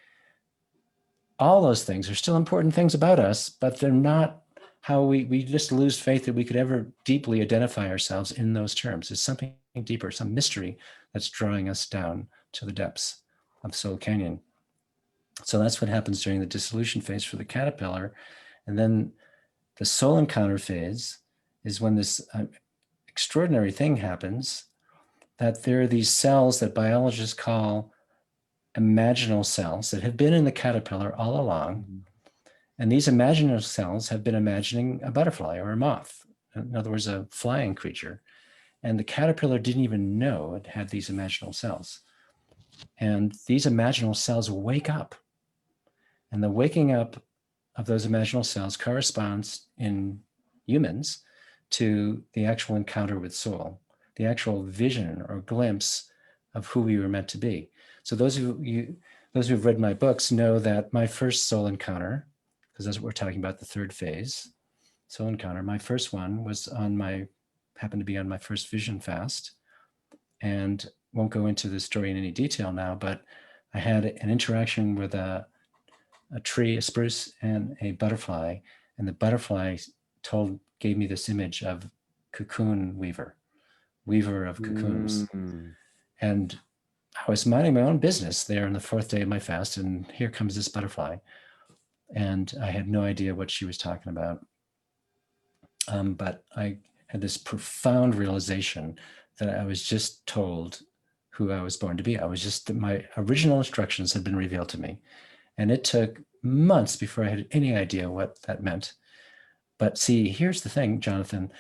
all those things are still important things about us, but they're not how we just lose faith that we could ever deeply identify ourselves in those terms. It's something deeper, some mystery that's drawing us down to the depths of Soul Canyon. So that's what happens during the dissolution phase for the caterpillar. And then the soul encounter phase is when this extraordinary thing happens, that there are these cells that biologists call imaginal cells that have been in the caterpillar all along. Mm-hmm. And these imaginal cells have been imagining a butterfly or a moth, in other words, a flying creature. And the caterpillar didn't even know it had these imaginal cells. And these imaginal cells wake up. And the waking up of those imaginal cells corresponds in humans to the actual encounter with soul, the actual vision or glimpse of who we were meant to be. So those who've read my books know that my first soul encounter, because that's what we're talking about, the third phase, soul encounter, my first one was happened to be on my first vision fast. And won't go into the story in any detail now, but I had an interaction with a tree, a spruce, and a butterfly. And the butterfly gave me this image of cocoon weaver of cocoons. Mm-hmm. And I was minding my own business there on the fourth day of my fast, and here comes this butterfly. And I had no idea what she was talking about. But I had this profound realization that I was just told who I was born to be. My original instructions had been revealed to me. And it took months before I had any idea what that meant. But see, here's the thing, Jonathan.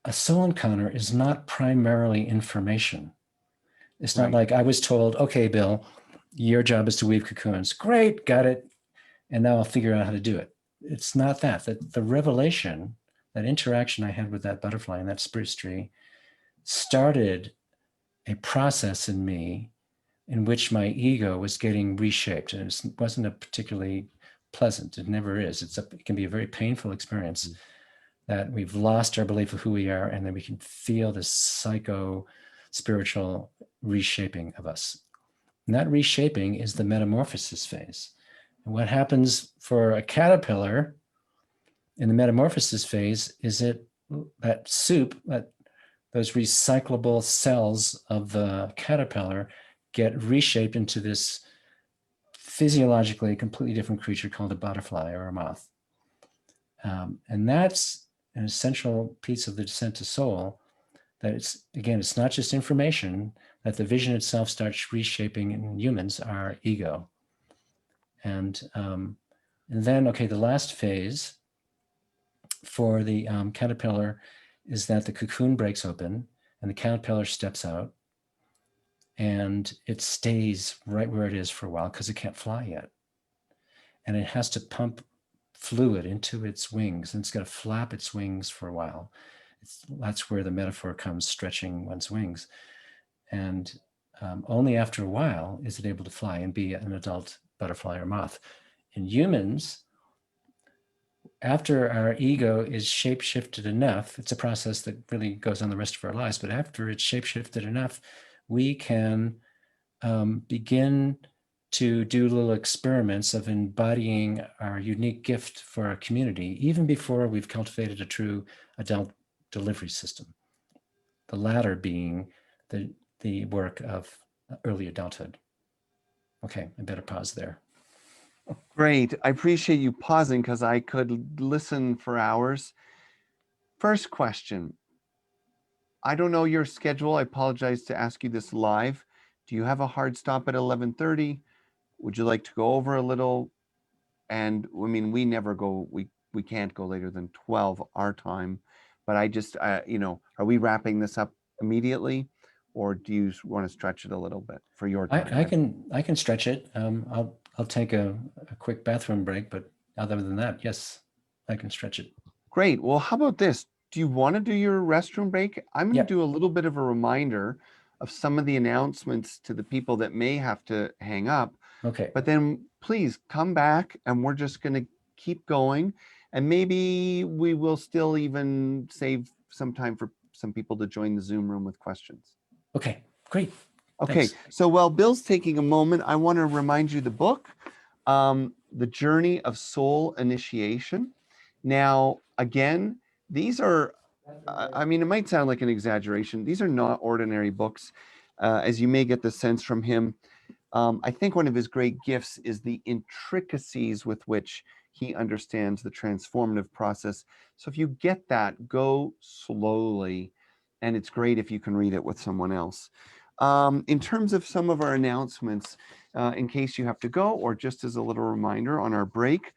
A soul encounter is not primarily information. It's not like I was told, okay, Bill, your job is to weave cocoons. Great, got it. And now I'll figure out how to do it. It's not that. The revelation, that interaction I had with that butterfly and that spruce tree started a process in me in which my ego was getting reshaped. And it wasn't a particularly pleasant. It never is. It can be a very painful experience. Mm-hmm. That we've lost our belief of who we are, and then we can feel this psycho-spiritual reshaping of us. And that reshaping is the metamorphosis phase. And what happens for a caterpillar in the metamorphosis phase is that soup, those recyclable cells of the caterpillar get reshaped into this physiologically completely different creature called a butterfly or a moth. And that's an essential piece of the descent to soul, that it's not just information, that the vision itself starts reshaping in humans our ego. And then, the last phase for the caterpillar is that the cocoon breaks open and the caterpillar steps out, and it stays right where it is for a while because it can't fly yet. And it has to pump fluid into its wings, and it's going to flap its wings for a while. That's where the metaphor comes, stretching one's wings. And only after a while is it able to fly and be an adult butterfly or moth. In humans, after our ego is shape-shifted enough, it's a process that really goes on the rest of our lives, but after it's shape-shifted enough, we can begin to do little experiments of embodying our unique gift for our community, even before we've cultivated a true adult delivery system. The latter being the work of early adulthood. Okay, I better pause there. Great. I appreciate you pausing because I could listen for hours. First question. I don't know your schedule. I apologize to ask you this live. Do you have a hard stop at 11:30? Would you like to go over a little? And I mean, we never go, we can't go later than 12 our time. But I just, you know, are we wrapping this up immediately? Or do you want to stretch it a little bit for your time? I can stretch it. I'll take a quick bathroom break, but other than that, yes, I can stretch it. Great. Well, how about this? Do you want to do your restroom break? I'm going to Yep. do a little bit of a reminder of some of the announcements to the people that may have to hang up. Okay. But then please come back and we're just going to keep going. And maybe we will still even save some time for some people to join the Zoom room with questions. Okay, great. Okay, Thanks. so while Bill's taking a moment, I want to remind you the book, The Journey of Soul Initiation. Now, again, these are, I mean, it might sound like an exaggeration. These are not ordinary books, as you may get the sense from him. I think one of his great gifts is the intricacies with which he understands the transformative process. So if you get that, go slowly, and it's great if you can read it with someone else. In terms of some of our announcements, in case you have to go, or just as a little reminder on our break,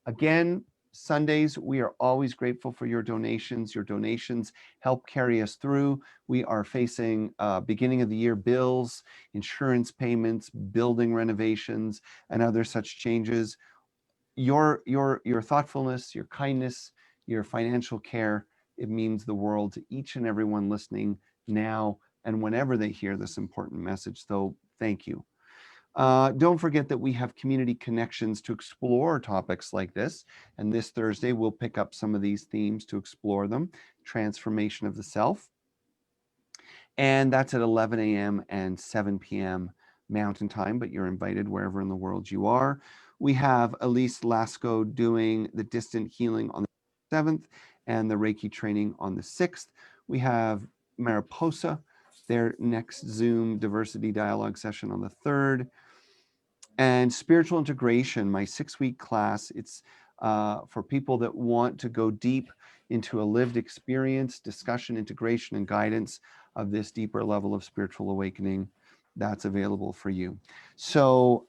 again, Sundays, we are always grateful for your donations. Your donations help carry us through. We are facing beginning of the year bills, insurance payments, building renovations, and other such changes. Your thoughtfulness, your kindness, your financial care, it means the world to each and everyone listening now and whenever they hear this important message. So thank you. Don't forget that we have community connections to explore topics like this. And this Thursday, we'll pick up some of these themes to explore them. Transformation of the self. And that's at 11 a.m. and 7 p.m. Mountain Time, but you're invited wherever in the world you are. We have Elise Lasco doing the distant healing on the 7th and the Reiki training on the 6th. We have Mariposa, their next Zoom diversity dialogue session on the 3rd. And spiritual integration, my 6-week class, it's for people that want to go deep into a lived experience, discussion, integration, and guidance of this deeper level of spiritual awakening. That's available for you. So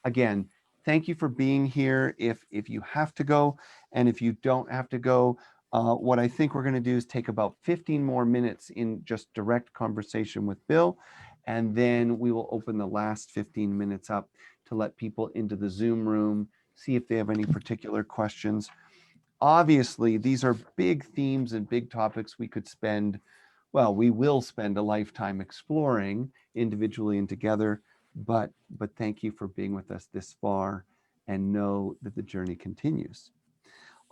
again, thank you for being here. If you have to go, and if you don't have to go, what I think we're going to do is take about 15 more minutes in just direct conversation with Bill, and then we will open the last 15 minutes up to let people into the Zoom room, see if they have any particular questions. Obviously, these are big themes and big topics we could spend, well, we will spend a lifetime exploring individually and together, but thank you for being with us this far, and know that the journey continues.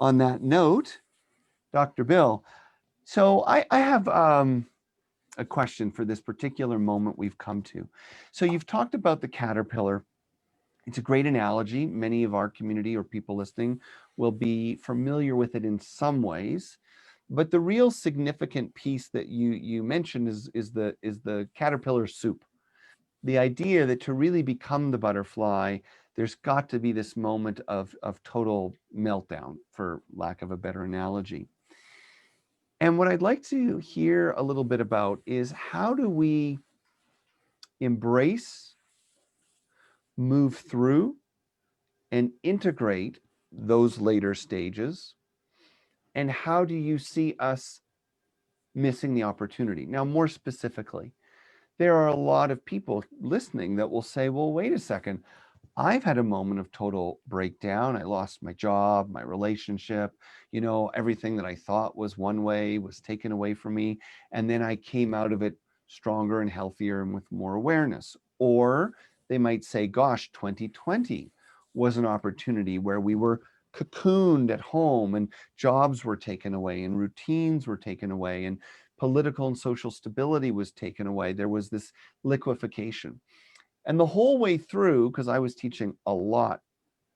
On that note, Dr. Bill, so I have a question for this particular moment we've come to. So you've talked about the caterpillar. It's a great analogy. Many of our community or people listening will be familiar with it in some ways. But the real significant piece that you mentioned is the caterpillar soup. The idea that to really become the butterfly, there's got to be this moment of total meltdown, for lack of a better analogy. And what I'd like to hear a little bit about is, how do we embrace, move through, and integrate those later stages? And how do you see us missing the opportunity? Now, more specifically, there are a lot of people listening that will say, well, wait a second, I've had a moment of total breakdown. I lost my job, my relationship, you know, everything that I thought was one way was taken away from me. And then I came out of it stronger and healthier and with more awareness. Or they might say, gosh, 2020 was an opportunity where we were cocooned at home and jobs were taken away and routines were taken away and political and social stability was taken away. There was this liquefaction. And the whole way through, because I was teaching a lot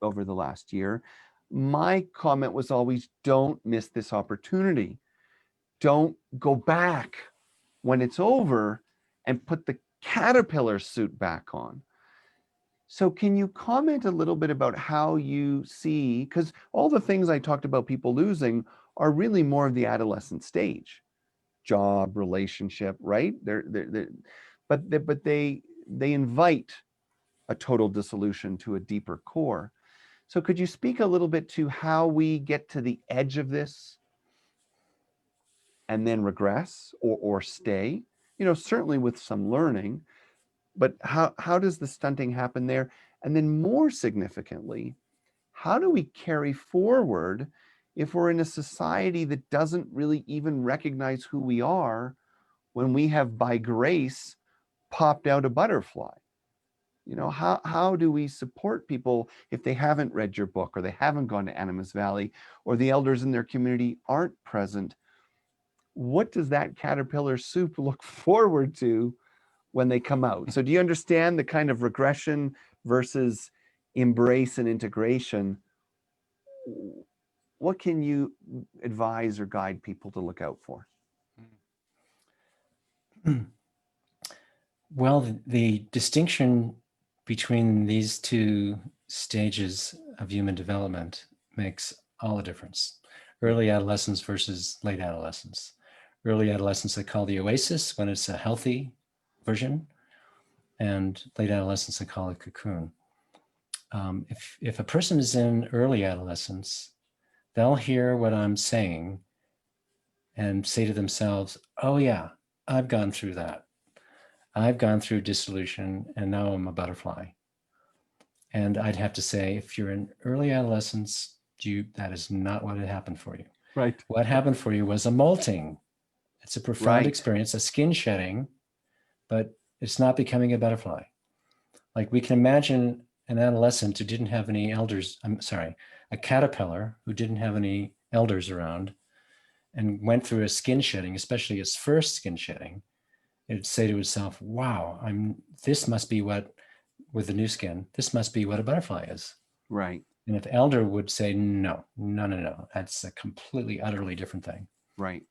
over the last year, my comment was always, don't miss this opportunity. Don't go back when it's over and put the caterpillar suit back on. So can you comment a little bit about how you see, because all the things I talked about people losing are really more of the adolescent stage, job, relationship, right? But they invite a total dissolution to a deeper core. So could you speak a little bit to how we get to the edge of this and then regress or stay? You know, certainly with some learning, but how does the stunting happen there? And then more significantly, how do we carry forward if we're in a society that doesn't really even recognize who we are when we have, by grace, popped out a butterfly? You know, how do we support people if they haven't read your book or they haven't gone to Animas Valley or the elders in their community aren't present? What does that caterpillar soup look forward to when they come out? So do you understand the kind of regression versus embrace and integration? What can you advise or guide people to look out for? Well, the distinction between these two stages of human development makes all the difference. Early adolescence versus late adolescence. Early adolescence I call the oasis when it's a healthy version, and late adolescence I call it cocoon. If a person is in early adolescence, they'll hear what I'm saying and say to themselves, oh yeah, I've gone through that. I've gone through dissolution and now I'm a butterfly. And I'd have to say, if you're in early adolescence, that is not what had happened for you. Right. What happened for you was a molting. It's a profound experience, a skin shedding, but it's not becoming a butterfly. Like we can imagine an adolescent who didn't have any elders, a caterpillar who didn't have any elders around and went through a skin shedding, especially its first skin shedding. It'd say to itself, wow, this must be what, with the new skin, this must be what a butterfly is. Right. And if elder would say, no, that's a completely, utterly different thing. Right.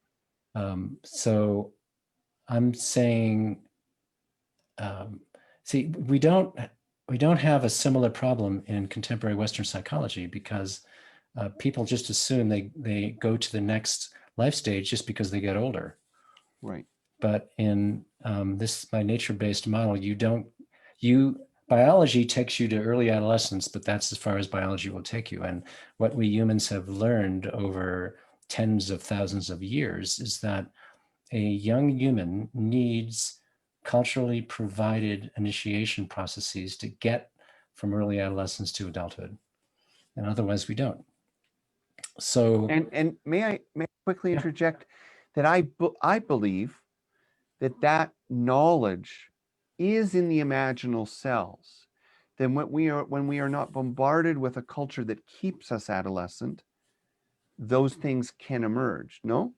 So I'm saying, see, we don't have a similar problem in contemporary Western psychology because people just assume they go to the next life stage just because they get older. Right. But in my nature-based model, biology takes you to early adolescence, but that's as far as biology will take you. And what we humans have learned over tens of thousands of years is that a young human needs culturally provided initiation processes to get from early adolescence to adulthood. And otherwise we don't. So, and may I quickly interject that I believe that knowledge is in the imaginal cells. Then when we are not bombarded with a culture that keeps us adolescent, those things can emerge. No,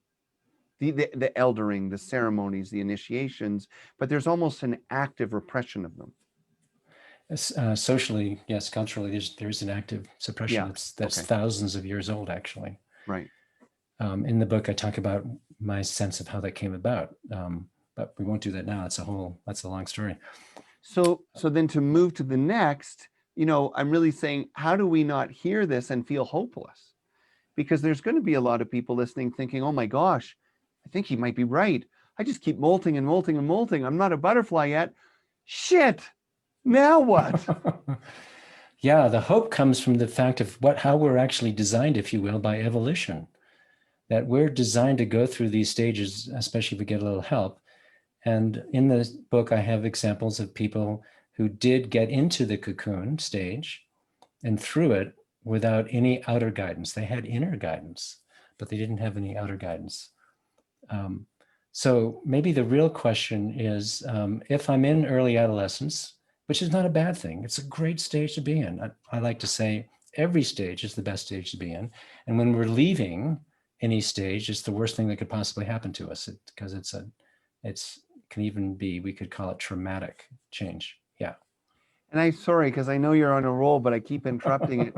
the eldering, the ceremonies, the initiations, but there's almost an active repression of them. Socially, yes, culturally, there's an active suppression that's thousands of years old, actually. Right. In the book, I talk about my sense of how that came about, but we won't do that now. That's a long story. So then to move to the next, I'm really saying, how do we not hear this and feel hopeless? Because there's going to be a lot of people listening thinking, oh my gosh, I think he might be right. I just keep molting and molting and molting. I'm not a butterfly yet. Shit. Now what? Yeah, the hope comes from the fact of how we're actually designed, if you will, by evolution. That we're designed to go through these stages, especially if we get a little help. And in the book, I have examples of people who did get into the cocoon stage and through it without any outer guidance. They had inner guidance, but they didn't have any outer guidance. So maybe the real question is, if I'm in early adolescence, which is not a bad thing, it's a great stage to be in. I like to say every stage is the best stage to be in. And when we're leaving any stage, it's the worst thing that could possibly happen to us because we could call it traumatic change. Yeah. And I'm sorry, because I know you're on a roll, but I keep interrupting it.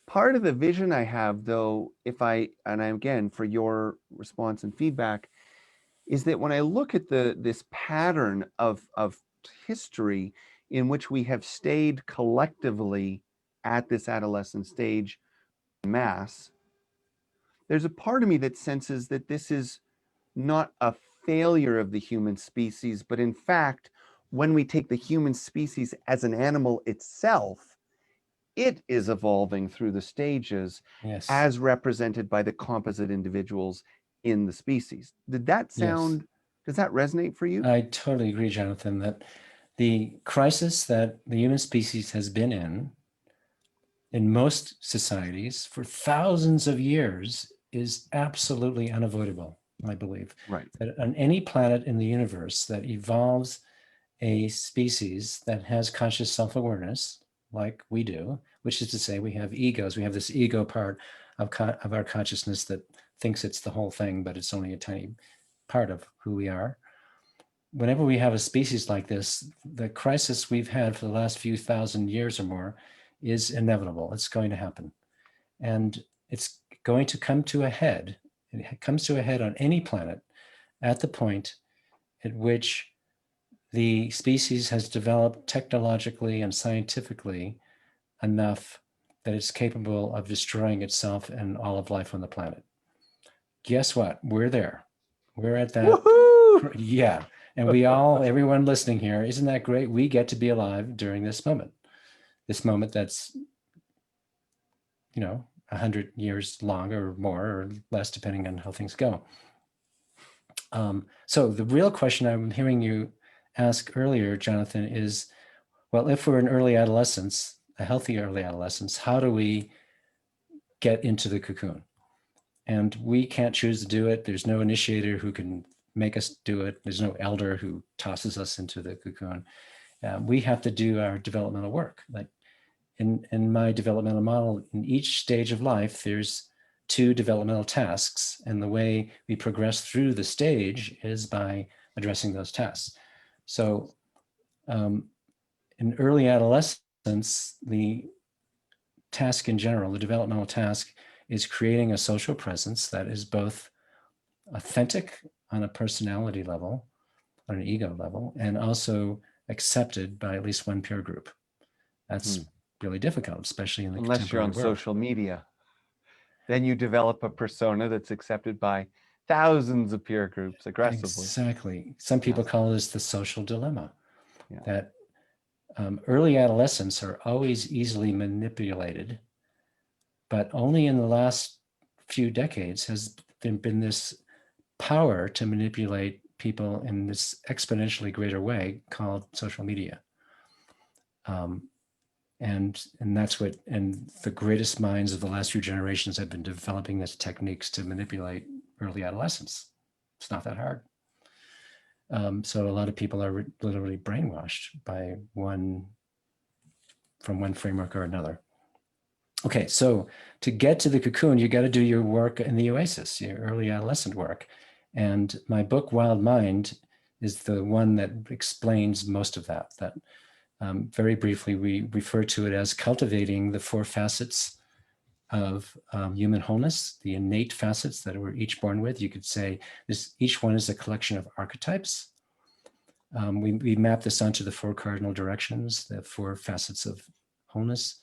Part of the vision I have, though, and again, for your response and feedback, is that when I look at this pattern of history in which we have stayed collectively at this adolescent stage en masse, there's a part of me that senses that this is not a failure of the human species, but in fact, when we take the human species as an animal itself, it is evolving through the stages Yes. as represented by the composite individuals in the species. Yes. Does that resonate for you? I totally agree, Jonathan, that the crisis that the human species has been in most societies for thousands of years is absolutely unavoidable, I believe. Right. That on any planet in the universe that evolves a species that has conscious self-awareness, like we do, which is to say we have egos, we have this ego part of our consciousness that thinks it's the whole thing, but it's only a tiny part of who we are. Whenever we have a species like this, the crisis we've had for the last few thousand years or more is inevitable. It's going to happen. And it's going to come to a head. It comes to a head on any planet at the point at which the species has developed technologically and scientifically enough that it's capable of destroying itself and all of life on the planet. Guess what? We're there. We're at that. Woohoo! Yeah. And we all, everyone listening here, isn't that great? We get to be alive during this moment that's, 100 years long or more or less, depending on how things go. So the real question I'm hearing you ask earlier, Jonathan, is, well, if we're in early adolescence, a healthy early adolescence, how do we get into the cocoon? And we can't choose to do it. There's no initiator who can make us do it. There's no elder who tosses us into the cocoon. We have to do our developmental work. Like in my developmental model, in each stage of life, there's 2 developmental tasks. And the way we progress through the stage is by addressing those tasks. So in early adolescence, the task in general, the developmental task, is creating a social presence that is both authentic on a personality level, on an ego level, and also accepted by at least one peer group. That's really difficult, especially in the Unless you're contemporary on world. social media, then you develop a persona that's accepted by thousands of peer groups aggressively. Exactly. Some people call this the social dilemma, Yeah. that early adolescents are always easily manipulated, but only in the last few decades has there been this power to manipulate people in this exponentially greater way called social media. And that's what, and the greatest minds of the last few generations have been developing these techniques to manipulate early adolescence. It's not that hard. So a lot of people are literally brainwashed by from one framework or another. Okay, so to get to the cocoon, you got to do your work in the oasis, your early adolescent work. And my book, Wild Mind, is the one that explains most of that. Very briefly, we refer to it as cultivating the 4 facets of human wholeness, the innate facets that we're each born with. You could say each one is a collection of archetypes. We map this onto the 4 cardinal directions, the 4 facets of wholeness.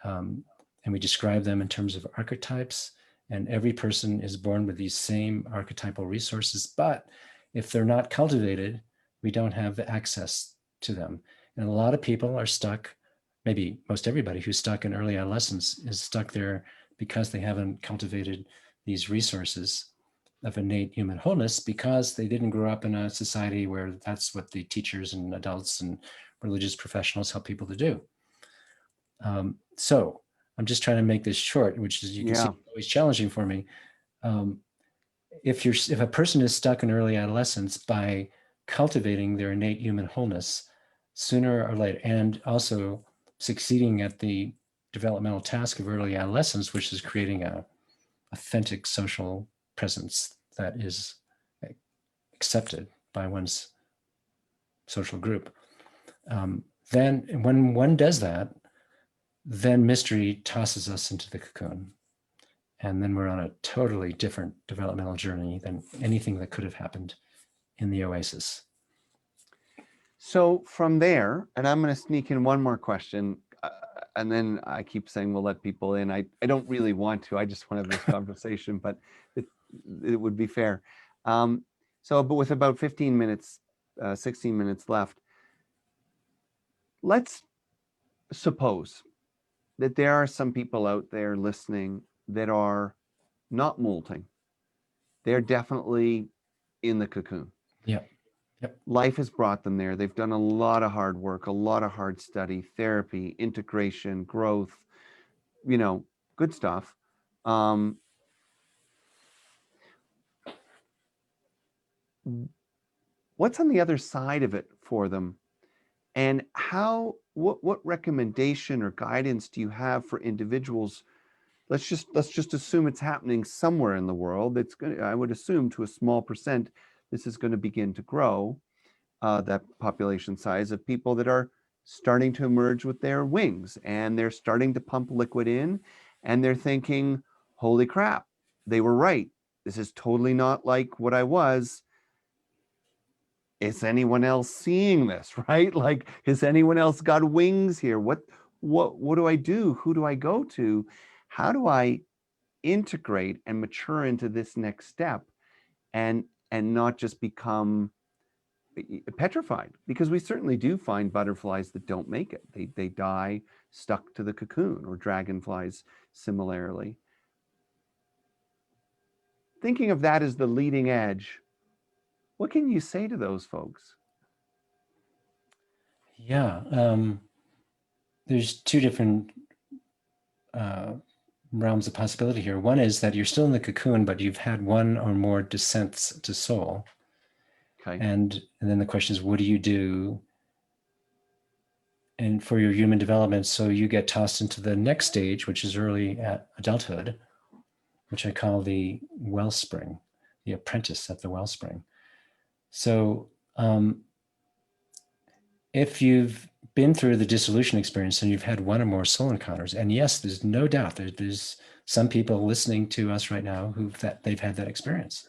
And we describe them in terms of archetypes. And every person is born with these same archetypal resources. But if they're not cultivated, we don't have the access to them. And a lot of people are stuck, maybe most everybody who's stuck in early adolescence is stuck there because they haven't cultivated these resources of innate human wholeness, because they didn't grow up in a society where that's what the teachers and adults and religious professionals help people to do. So I'm just trying to make this short, which is, you can see, always challenging for me. If a person is stuck in early adolescence, by cultivating their innate human wholeness sooner or later, and also succeeding at the developmental task of early adolescence, which is creating a authentic social presence that is accepted by one's social group, then when one does that, then mystery tosses us into the cocoon. And then we're on a totally different developmental journey than anything that could have happened in the oasis. So from there, and I'm going to sneak in one more question, and then I keep saying we'll let people in. I don't really want to. I just want to have this conversation, but it would be fair. But with about 15 minutes, 16 minutes left, let's suppose that there are some people out there listening that are not molting. They're definitely in the cocoon. Yeah. Yep. Life has brought them there. They've done a lot of hard work, a lot of hard study, therapy, integration, growth, good stuff. What's on the other side of it for them? And what recommendation or guidance do you have for individuals? Let's just assume it's happening somewhere in the world. I would assume to a small percent, this is going to begin to grow. That population size of people that are starting to emerge with their wings, and they're starting to pump liquid in, and they're thinking, holy crap, they were right. This is totally not like what I was. Is anyone else seeing this, right? Like, has anyone else got wings here? What do I do? Who do I go to? How do I integrate and mature into this next step and not just become petrified? Because we certainly do find butterflies that don't make it. They die stuck to the cocoon, or dragonflies similarly. Thinking of that as the leading edge, what can you say to those folks? Yeah, there's two different realms of possibility here. One is that you're still in the cocoon, but you've had one or more descents to soul. Okay. And then the question is, what do you do and for your human development so you get tossed into the next stage, which is early adulthood, which I call the wellspring, the apprentice at the wellspring. So if you've been through the dissolution experience and you've had one or more soul encounters, and yes, there's no doubt there's some people listening to us right now they've had that experience.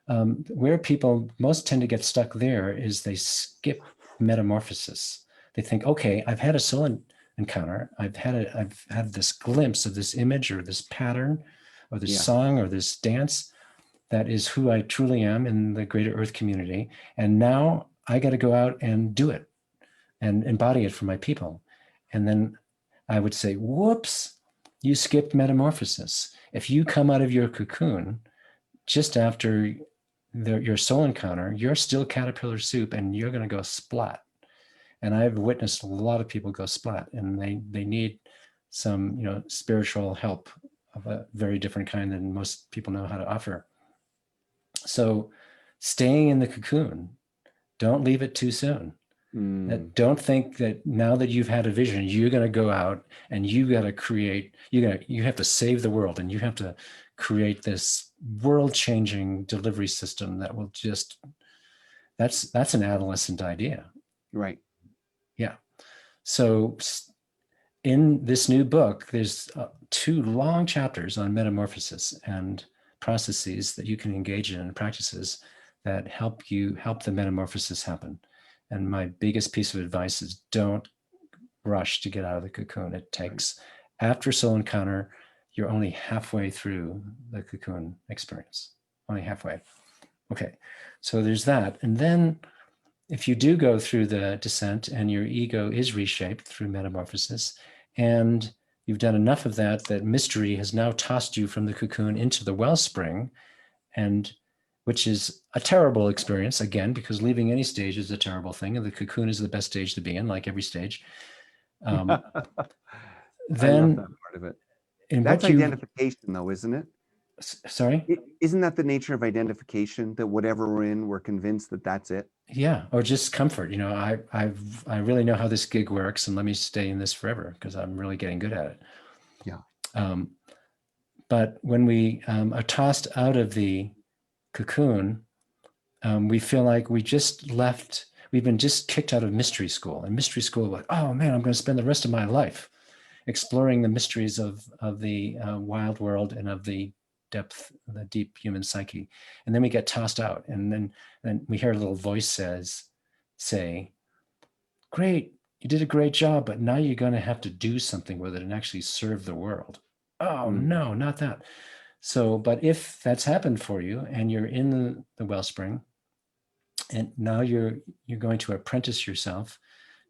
Where people most tend to get stuck there is they skip metamorphosis. They think, okay, I've had a soul encounter. I've had this glimpse of this image or this pattern or this song or this dance that is who I truly am in the greater earth community. And now I got to go out and do it and embody it for my people. And then I would say, whoops, you skipped metamorphosis. If you come out of your cocoon just after your soul encounter, you're still caterpillar soup and you're going to go splat. And I've witnessed a lot of people go splat, and they need some, spiritual help of a very different kind than most people know how to offer. So staying in the cocoon, don't leave it too soon. Don't think that now that you've had a vision, you're going to go out and you got to create, you have to save the world, and you have to create this world-changing delivery system that will just, that's an adolescent idea. Right. Yeah. So in this new book, there's 2 long chapters on metamorphosis and processes that you can engage in and practices that help the metamorphosis happen. And my biggest piece of advice is don't rush to get out of the cocoon. It takes, after soul encounter, you're only halfway through the cocoon experience, only halfway. Okay, so there's that. And then if you do go through the descent and your ego is reshaped through metamorphosis, and you've done enough of that mystery has now tossed you from the cocoon into the wellspring, and which is a terrible experience, again, because leaving any stage is a terrible thing, and the cocoon is the best stage to be in, like every stage. Then, I love that part of it. That's identification, though, isn't it? Sorry? Isn't that the nature of identification, that whatever we're in, we're convinced that that's it? Yeah, or just comfort. I really know how this gig works, and let me stay in this forever because I'm really getting good at it. Yeah. But when we are tossed out of the cocoon, we feel like we just left. we've been just kicked out of mystery school. And mystery school, like, oh man, I'm going to spend the rest of my life exploring the mysteries of the wild world and of the depth, the deep human psyche. And then we get tossed out, and then we hear a little voice say, great, you did a great job, but now you're going to have to do something with it and actually serve the world. Oh no, not that. So, but if that's happened for you and you're in the wellspring, and now you're going to apprentice yourself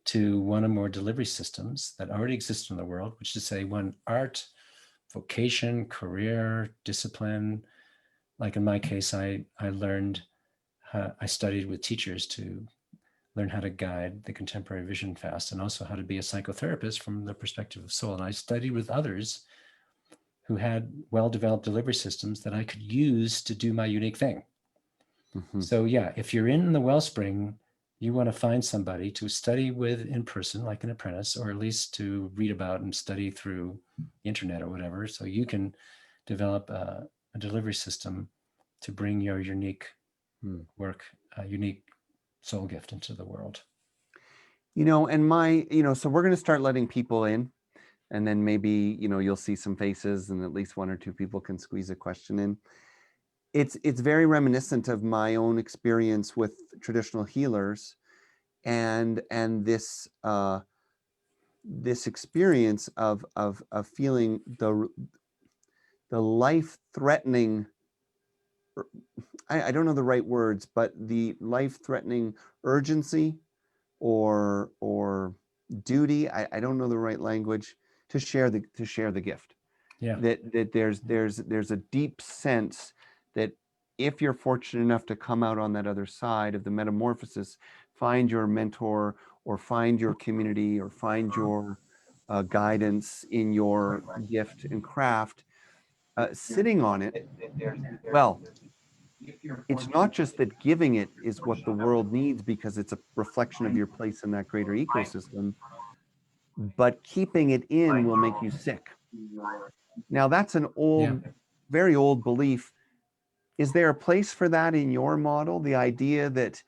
to one or more delivery systems that already exist in the world, which is say one art, vocation, career, discipline. Like in my case, I learned, I studied with teachers to learn how to guide the contemporary vision fast, and also how to be a psychotherapist from the perspective of soul. And I studied with others who had well-developed delivery systems that I could use to do my unique thing. So yeah, if you're in the wellspring, you want to find somebody to study with in person, like an apprentice, or at least to read about and study through the internet or whatever, so you can develop a delivery system to bring your unique work, a unique soul gift into the world. You know, and my, you know, so we're going to start letting people in, and then maybe, you know, you'll see some faces and at least one or two people can squeeze a question in. It's very reminiscent of my own experience with traditional healers, and this this experience of feeling the life-threatening, I don't know the right words, but the life-threatening urgency or duty, I don't know the right language, to share the gift. Yeah. That there's a deep sense that if you're fortunate enough to come out on that other side of the metamorphosis, find your mentor or find your community or find your guidance in your gift and craft, sitting on it, well, it's not just that giving it is what the world needs because it's a reflection of your place in that greater ecosystem, but keeping it in will make you sick. Now, that's an old, very old belief. Is there a place for that in your model? The idea that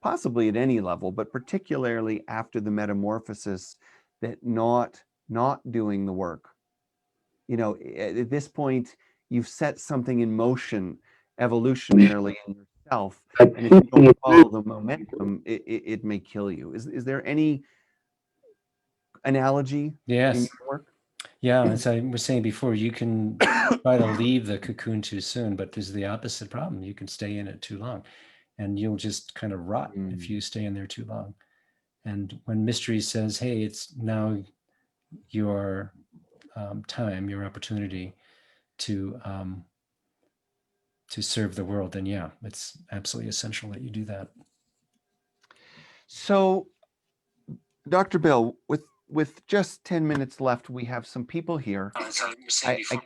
possibly at any level, but particularly after the metamorphosis, that not doing the work, you know, at this point, you've set something in motion evolutionarily in yourself, and if you don't follow the momentum, it may kill you. Is there any analogy in your work? Yeah, as I was saying before, you can try to leave the cocoon too soon, but there's the opposite problem. You can stay in it too long, and you'll just kind of rot if you stay in there too long. And when mystery says, hey, it's now your time, your opportunity to serve the world, then yeah, it's absolutely essential that you do that. So, Dr. Bill, with just 10 minutes left, we have some people here. As I was saying before,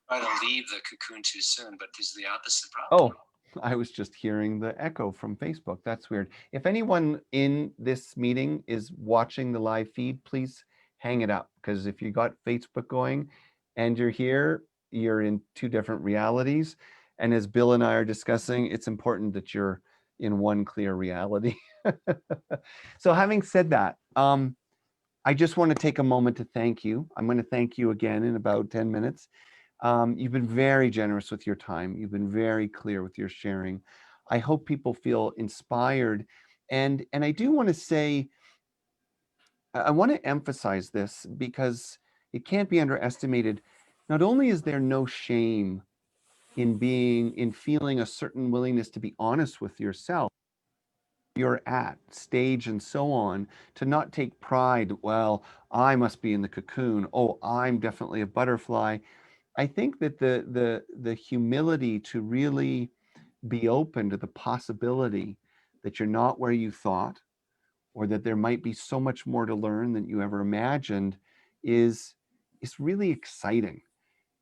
try to leave the cocoon too soon, but there's the opposite problem. Oh, I was just hearing the echo from Facebook. That's weird. If anyone in this meeting is watching the live feed, please hang it up, because if you got Facebook going and you're here, you're in two different realities. And as Bill and I are discussing, it's important that you're in one clear reality. So having said that, I just want to take a moment to thank you. I'm going to thank you again in about 10 minutes. You've been very generous with your time. You've been very clear with your sharing. I hope people feel inspired. And I do want to say, I want to emphasize this because it can't be underestimated. Not only is there no shame in feeling a certain willingness to be honest with yourself, you're at stage and so on, to not take pride, well, I must be in the cocoon, oh, I'm definitely a butterfly. I think that the humility to really be open to the possibility that you're not where you thought, or that there might be so much more to learn than you ever imagined, is really exciting.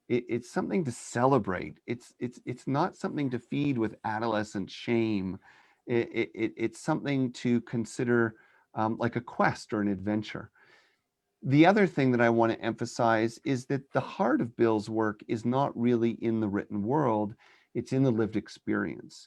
It's something to celebrate. It's not something to feed with adolescent shame. It's something to consider like a quest or an adventure. The other thing that I want to emphasize is that the heart of Bill's work is not really in the written world, it's in the lived experience.